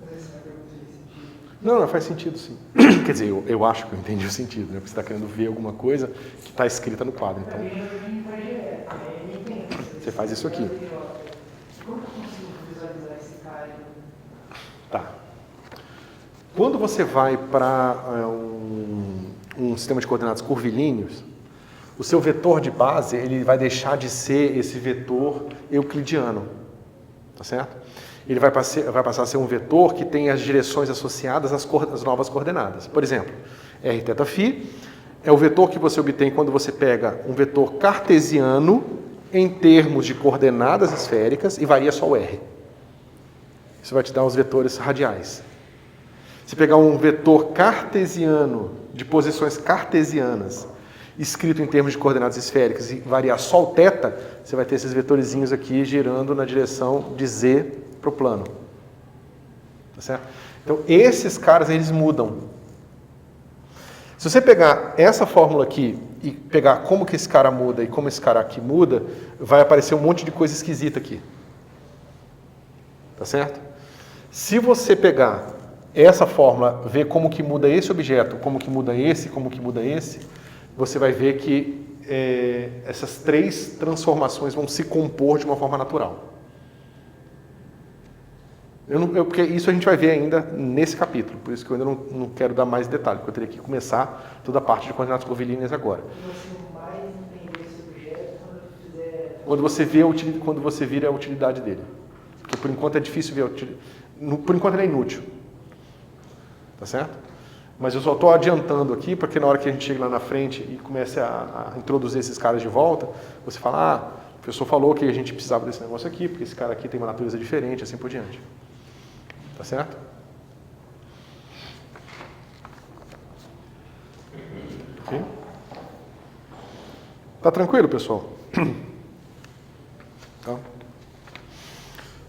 Mas essa pergunta faz sentido. Não, faz sentido sim. Quer dizer, eu acho que eu entendi o sentido, né? Porque você está querendo ver alguma coisa que está escrita no quadro. Então, você faz isso aqui. Como eu consigo visualizar esse cara? Tá. Quando você vai para um sistema de coordenadas curvilíneos, o seu vetor de base ele vai deixar de ser esse vetor euclidiano. Tá certo? Ele vai passar a ser um vetor que tem as direções associadas às novas coordenadas. Por exemplo, rθφ é o vetor que você obtém quando você pega um vetor cartesiano em termos de coordenadas esféricas e varia só o r. Isso vai te dar os vetores radiais. Se pegar um vetor cartesiano de posições cartesianas escrito em termos de coordenadas esféricas e variar só o θ, você vai ter esses vetorizinhos aqui girando na direção de z para o plano. Tá certo? Então, esses caras, eles mudam. Se você pegar essa fórmula aqui e pegar como que esse cara muda e como esse cara aqui muda, vai aparecer um monte de coisa esquisita aqui. Tá certo? Se você pegar essa fórmula, ver como que muda esse objeto, como que muda esse, como que muda esse, você vai ver que essas três transformações vão se compor de uma forma natural. Porque isso a gente vai ver ainda nesse capítulo, por isso que eu ainda não quero dar mais detalhe, porque eu teria que começar toda a parte de coordenadas curvilíneas agora. Quando você vira a utilidade dele. Porque por enquanto é difícil ver a utilidade. Por enquanto ele é inútil. Tá certo? Mas eu só estou adiantando aqui, porque na hora que a gente chega lá na frente e comece a introduzir esses caras de volta, você fala, o professor falou que a gente precisava desse negócio aqui, porque esse cara aqui tem uma natureza diferente, assim por diante. Tá certo? Ok? Tá tranquilo, pessoal?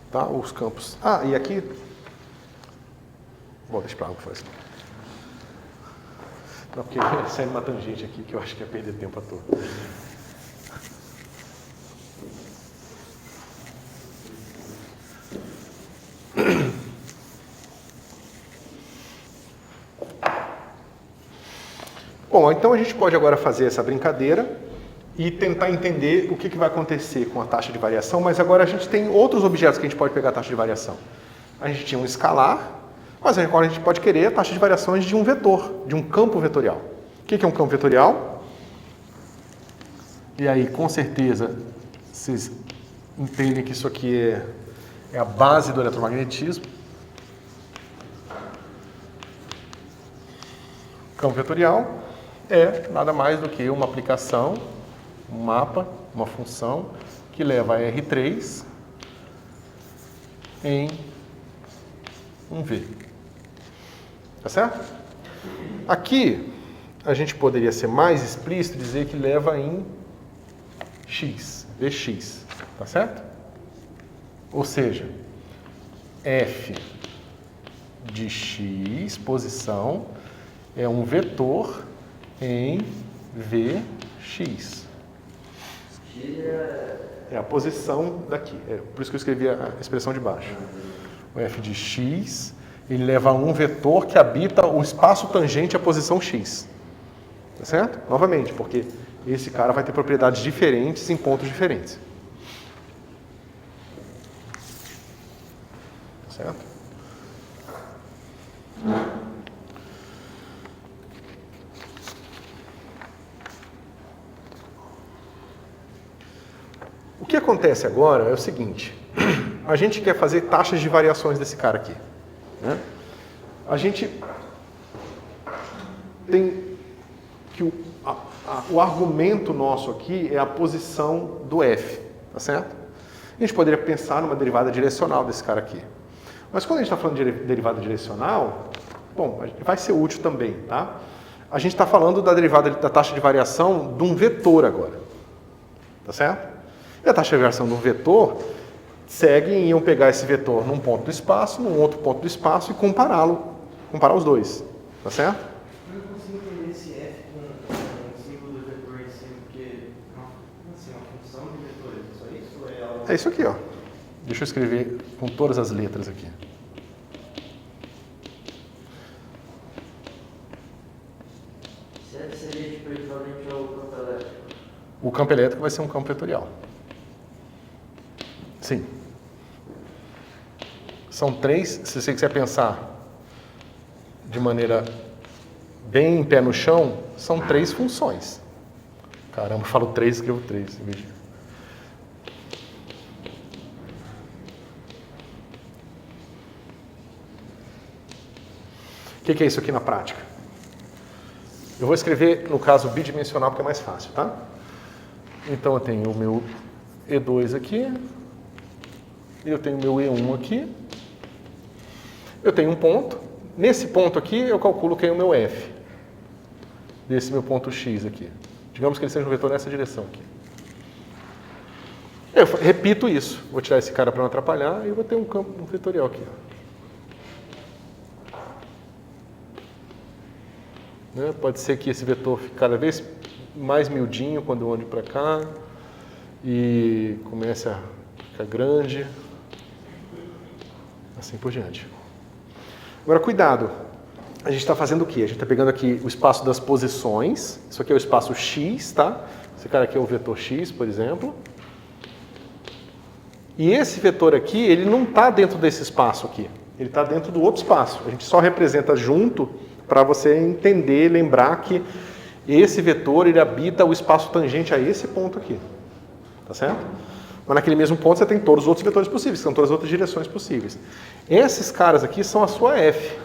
Tá, os campos. E aqui... Bom, deixa pra lá, vou fazer isso. Não, porque sai uma tangente aqui que eu acho que ia perder tempo à toa. Bom, então a gente pode agora fazer essa brincadeira e tentar entender o que vai acontecer com a taxa de variação, mas agora a gente tem outros objetos que a gente pode pegar a taxa de variação. A gente tinha um escalar, mas agora a gente pode querer a taxa de variações de um vetor, de um campo vetorial. O que é um campo vetorial? E aí, com certeza, vocês entendem que isso aqui é a base do eletromagnetismo. Campo vetorial é nada mais do que uma aplicação, um mapa, uma função que leva a R3 em um V. Tá certo? Aqui, a gente poderia ser mais explícito e dizer que leva em X, Vx. Tá certo? Ou seja, F de X, posição, é um vetor em Vx. X é É a posição daqui. É por isso que eu escrevi a expressão de baixo. O f de x, ele leva a um vetor que habita o espaço tangente à posição x. Tá certo? Novamente, porque esse cara vai ter propriedades diferentes em pontos diferentes. Tá certo? O que acontece agora é o seguinte, a gente quer fazer taxas de variações desse cara aqui, né? A gente tem que o argumento nosso aqui é a posição do f, tá certo? A gente poderia pensar numa derivada direcional desse cara aqui. Mas quando a gente está falando de derivada direcional, bom, vai ser útil também, tá? A gente está falando da derivada da taxa de variação de um vetor agora, tá certo? E a taxa de variação de um vetor segue em eu pegar esse vetor num ponto do espaço, num outro ponto do espaço e comparar os dois, tá certo? Eu não consigo entender esse f com o símbolo do vetor em cima, porque assim, uma função de vetores, é só isso? Ou é algo... É isso aqui, ó. Deixa eu escrever com todas as letras aqui. Seria tipo equivalente ao campo elétrico. O campo elétrico vai ser um campo vetorial. Sim. São três, se você quiser pensar de maneira bem em pé no chão, são três funções. Caramba, eu falo 3, escrevo 3. O que é isso aqui na prática? Eu vou escrever, no caso, bidimensional, porque é mais fácil, tá? Então, eu tenho o meu E2 aqui, eu tenho o meu E1 aqui, eu tenho um ponto. Nesse ponto aqui, eu calculo quem é o meu F, desse meu ponto X aqui. Digamos que ele seja um vetor nessa direção aqui. Eu repito isso. Vou tirar esse cara para não atrapalhar e eu vou ter um campo vetorial aqui. Né? Pode ser que esse vetor fique cada vez mais miudinho quando eu ando para cá e comece a ficar grande, assim por diante. Agora, cuidado. A gente está fazendo o quê? A gente está pegando aqui o espaço das posições. Isso aqui é o espaço x, tá? Esse cara aqui é o vetor x, por exemplo. E esse vetor aqui, ele não está dentro desse espaço aqui. Ele está dentro do outro espaço. A gente só representa junto para você entender, lembrar que esse vetor, ele habita o espaço tangente a esse ponto aqui. Tá certo? Mas naquele mesmo ponto você tem todos os outros vetores possíveis, são todas as outras direções possíveis. Esses caras aqui são a sua f.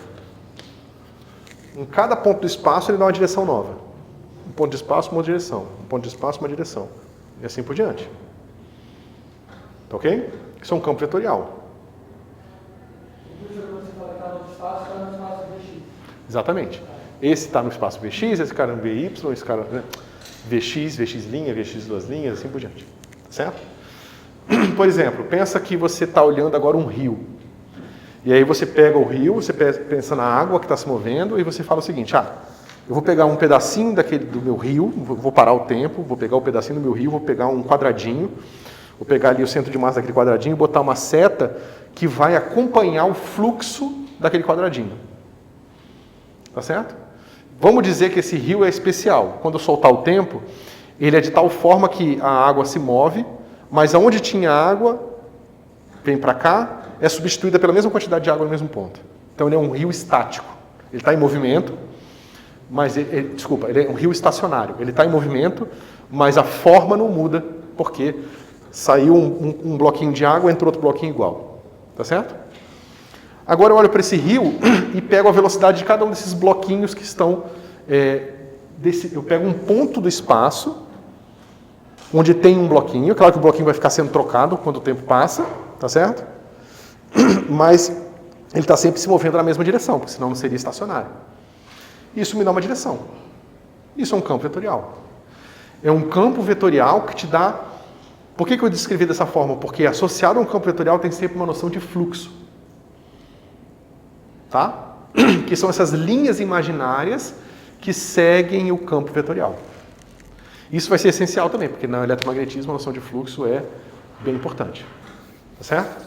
Em cada ponto do espaço ele dá uma direção nova. Um ponto de espaço, uma direção. Um ponto de espaço, uma direção. E assim por diante. Tá ok? Isso é um campo vetorial. Quando você fala que está no espaço, está no espaço Vx. Exatamente. Esse está no espaço Vx, esse cara no Vy, esse cara... Né? Vx, Vx', Vx duas linhas, assim por diante. Certo? Por exemplo, pensa que você está olhando agora um rio. E aí você pega o rio, você pensa na água que está se movendo e você fala o seguinte, eu vou pegar um pedacinho do meu rio, vou parar o tempo, vou pegar um pedacinho do meu rio, vou pegar um quadradinho, vou pegar ali o centro de massa daquele quadradinho e botar uma seta que vai acompanhar o fluxo daquele quadradinho. Tá certo? Vamos dizer que esse rio é especial. Quando eu soltar o tempo, ele é de tal forma que a água se move, mas aonde tinha água, vem para cá, é substituída pela mesma quantidade de água no mesmo ponto. Então ele é um rio estático. Ele está em movimento, mas ele é um rio estacionário. Ele está em movimento, mas a forma não muda, porque saiu um bloquinho de água, entrou outro bloquinho igual. Tá certo? Agora eu olho para esse rio e pego a velocidade de cada um desses bloquinhos que estão... eu pego um ponto do espaço, onde tem um bloquinho. Claro que o bloquinho vai ficar sendo trocado quando o tempo passa, tá certo? Mas ele está sempre se movendo na mesma direção, porque senão não seria estacionário. Isso me dá uma direção. Isso é um campo vetorial. É um campo vetorial que te dá... Por que eu descrevi dessa forma? Porque associado a um campo vetorial tem sempre uma noção de fluxo. Tá? Que são essas linhas imaginárias que seguem o campo vetorial. Isso vai ser essencial também, porque no eletromagnetismo a noção de fluxo é Bem importante. Tá certo?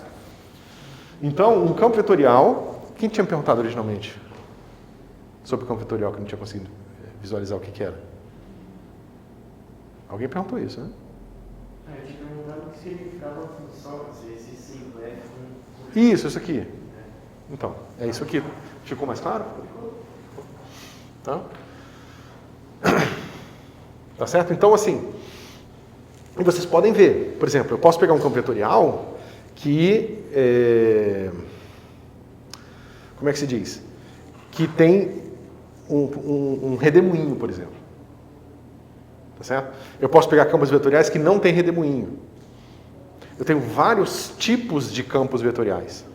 Então, um campo vetorial... Quem tinha me perguntado originalmente sobre o campo vetorial que eu não tinha conseguido visualizar o que era? Alguém perguntou isso, né? Eu te perguntava o que significava a função, esse símbolo F Isso aqui. Então, é isso aqui. Ficou mais claro? Tá? Tá certo? Então, assim, e vocês podem ver, por exemplo, eu posso pegar um campo vetorial que, como é que se diz? Que tem um redemoinho, por exemplo. Tá certo? Eu posso pegar campos vetoriais que não tem redemoinho. Eu tenho vários tipos de campos vetoriais.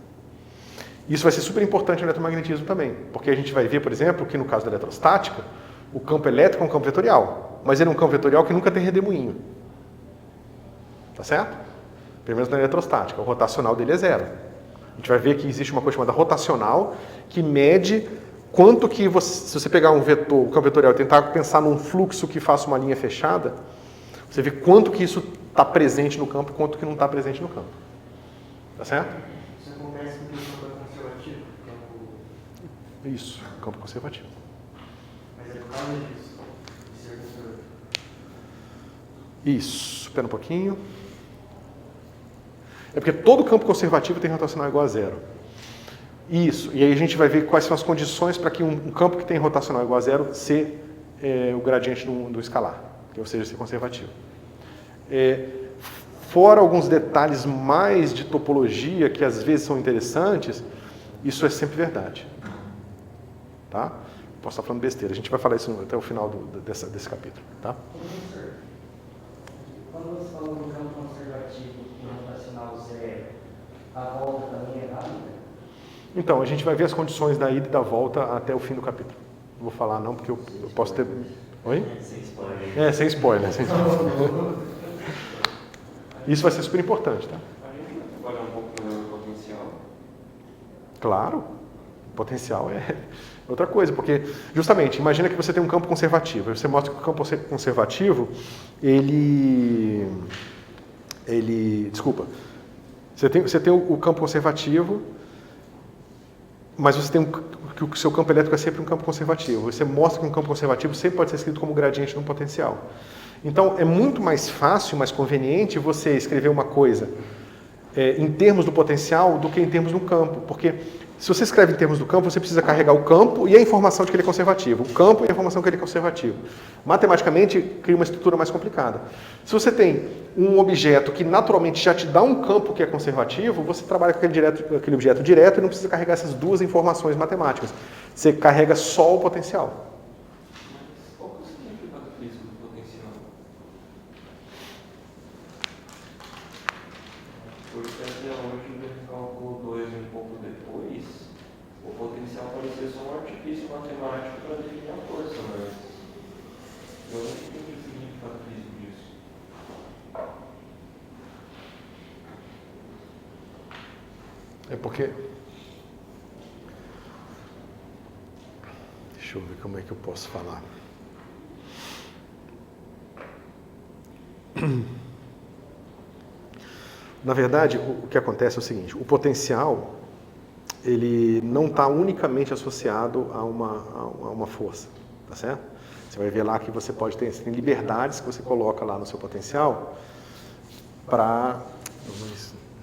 Isso vai ser super importante no eletromagnetismo também, porque a gente vai ver, por exemplo, que no caso da eletrostática, o campo elétrico é um campo vetorial, mas ele é um campo vetorial que nunca tem redemoinho. Tá certo? Pelo menos na eletrostática, o rotacional dele é zero. A gente vai ver que existe uma coisa chamada rotacional, que mede quanto que você, se você pegar um vetor, o campo vetorial, e tentar pensar num fluxo que faça uma linha fechada, você vê quanto que isso está presente no campo e quanto que não está presente no campo. Tá certo? Isso acontece com o campo conservativo, campo... Isso, campo conservativo. Mas é por causa disso, de ser conservativo. Isso, espera um pouquinho. É porque todo campo conservativo tem rotacional igual a zero. Isso, e aí a gente vai ver quais são as condições para que um campo que tem rotacional igual a zero ser o gradiente do escalar, ou seja, ser conservativo. Fora alguns detalhes mais de topologia que às vezes são interessantes, isso é sempre verdade. Tá? Posso estar falando besteira, a gente vai falar isso até o final desse capítulo. Tá? Professor, quando você falou no campo conservativo e rotacional zero, a volta também é válida? Então, a gente vai ver as condições da ida e da volta até o fim do capítulo. Não vou falar não, porque eu posso ter... Oi? Sem spoiler. Sem spoiler. Sem spoiler. Isso vai ser super importante, tá? A gente vai trabalhar um pouco no potencial. Claro, potencial é outra coisa, porque justamente, imagina que você tem um campo conservativo, você mostra que o campo conservativo, desculpa, você tem o campo conservativo, mas você tem que o seu campo elétrico é sempre um campo conservativo. Você mostra que um campo conservativo sempre pode ser escrito como gradiente de um potencial. Então, é muito mais fácil, mais conveniente você escrever uma coisa em termos do potencial do que em termos do campo. Porque se você escreve em termos do campo, você precisa carregar o campo e a informação de que ele é conservativo. O campo e a informação de que ele é conservativo. Matematicamente, cria uma estrutura mais complicada. Se você tem um objeto que naturalmente já te dá um campo que é conservativo, você trabalha com aquele objeto direto e não precisa carregar essas duas informações matemáticas. Você carrega só o potencial. Mas qual que é o significado físico do potencial? Porque até hoje, no cálculo 2 e um pouco depois, o potencial parecia só um artifício matemático para definir a força, mas eu não entendi o significado físico disso. É porque... Deixa eu ver como é que eu posso falar. Na verdade, o que acontece é o seguinte, o potencial, ele não está unicamente associado a uma força, tá certo? Você vai ver lá que você tem liberdades que você coloca lá no seu potencial para... Não é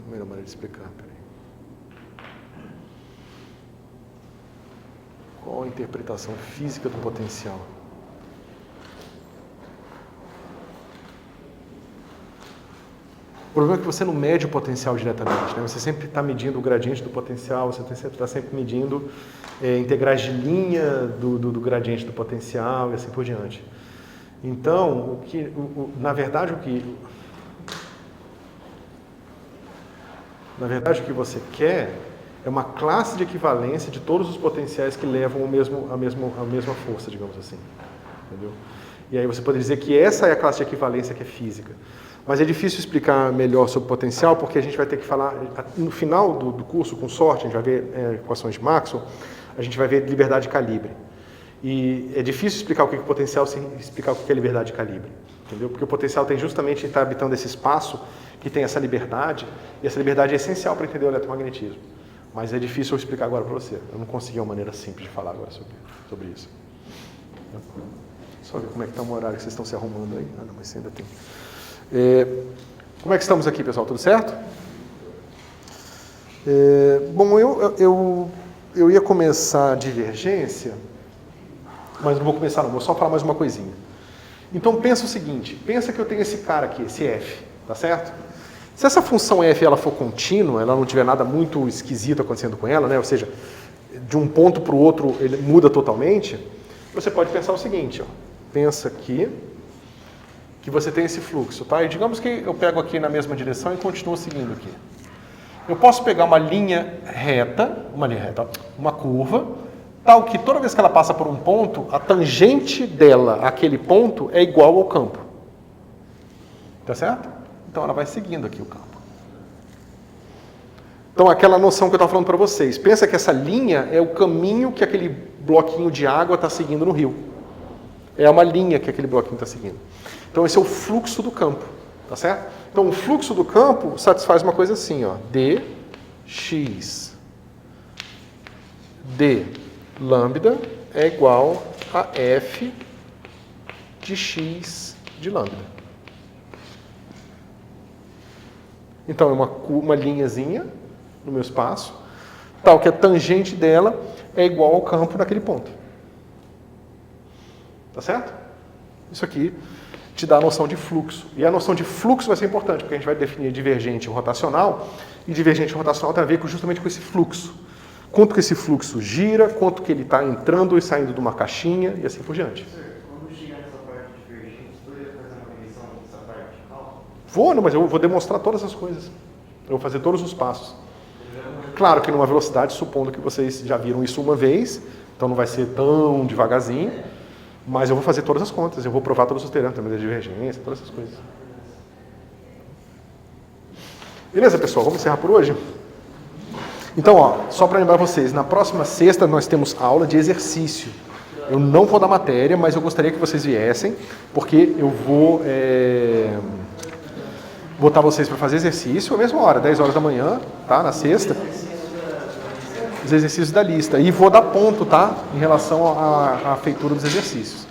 a melhor maneira de explicar, peraí. Qual a interpretação física do potencial? O problema é que você não mede o potencial diretamente, né? Você sempre está medindo o gradiente do potencial, você está sempre medindo integrais de linha do gradiente do potencial e assim por diante. Então, na verdade o que você quer é uma classe de equivalência de todos os potenciais que levam a mesma força, digamos assim. Entendeu? E aí você pode dizer que essa é a classe de equivalência que é física. Mas é difícil explicar melhor sobre potencial, porque a gente vai ter que falar, no final do curso, com sorte, a gente vai ver equações de Maxwell, a gente vai ver liberdade de calibre. E é difícil explicar o que é potencial sem explicar o que é liberdade de calibre. Entendeu? Porque o potencial tem justamente estar habitando esse espaço que tem essa liberdade, e essa liberdade é essencial para entender o eletromagnetismo. Mas é difícil eu explicar agora para você. Eu não consegui uma maneira simples de falar agora sobre isso. Só ver como é que está o horário que vocês estão se arrumando aí. Ah, não, mas ainda tem. Como é que estamos aqui, pessoal? Tudo certo? Bom, eu ia começar a divergência, mas não vou começar não, vou só falar mais uma coisinha. Então pensa o seguinte, pensa que eu tenho esse cara aqui, esse f, tá certo? Se essa função f ela for contínua, ela não tiver nada muito esquisito acontecendo com ela, né? Ou seja, de um ponto para o outro ele muda totalmente, você pode pensar o seguinte, ó, pensa aqui, que você tem esse fluxo, tá? E digamos que eu pego aqui na mesma direção e continuo seguindo aqui. Eu posso pegar uma linha reta, uma curva, tal que toda vez que ela passa por um ponto, a tangente dela, aquele ponto, é igual ao campo. Tá certo? Então ela vai seguindo aqui o campo. Então aquela noção que eu estava falando para vocês, pensa que essa linha é o caminho que aquele bloquinho de água está seguindo no rio. É uma linha que aquele bloquinho está seguindo. Então esse é o fluxo do campo, tá certo? Então o fluxo do campo satisfaz uma coisa assim, ó, dx d lambda é igual a f de x de lambda. Então é uma linhazinha no meu espaço, tal que a tangente dela é igual ao campo naquele ponto. Tá certo? Isso aqui te dá a noção de fluxo. E a noção de fluxo vai ser importante, porque a gente vai definir divergente e rotacional, e divergente e rotacional tem a ver justamente com esse fluxo. Quanto que esse fluxo gira, quanto que ele está entrando e saindo de uma caixinha, e assim por diante. Quando chegar nessa parte divergente, você poderia fazer uma revisão dessa parte? Vou, mas eu vou demonstrar todas as coisas. Eu vou fazer todos os passos. Claro que numa velocidade, supondo que vocês já viram isso uma vez, então não vai ser tão devagarzinho, mas eu vou fazer todas as contas, eu vou provar todos os teoremas, também da divergência, todas essas coisas. Beleza, pessoal? Vamos encerrar por hoje? Então, ó, só para lembrar vocês, na próxima sexta nós temos aula de exercício. Eu não vou dar matéria, mas eu gostaria que vocês viessem, porque eu vou botar vocês para fazer exercício à mesma hora, 10 horas da manhã, tá? Na sexta. Os exercícios da lista. E vou dar ponto, tá? Em relação à feitura dos exercícios.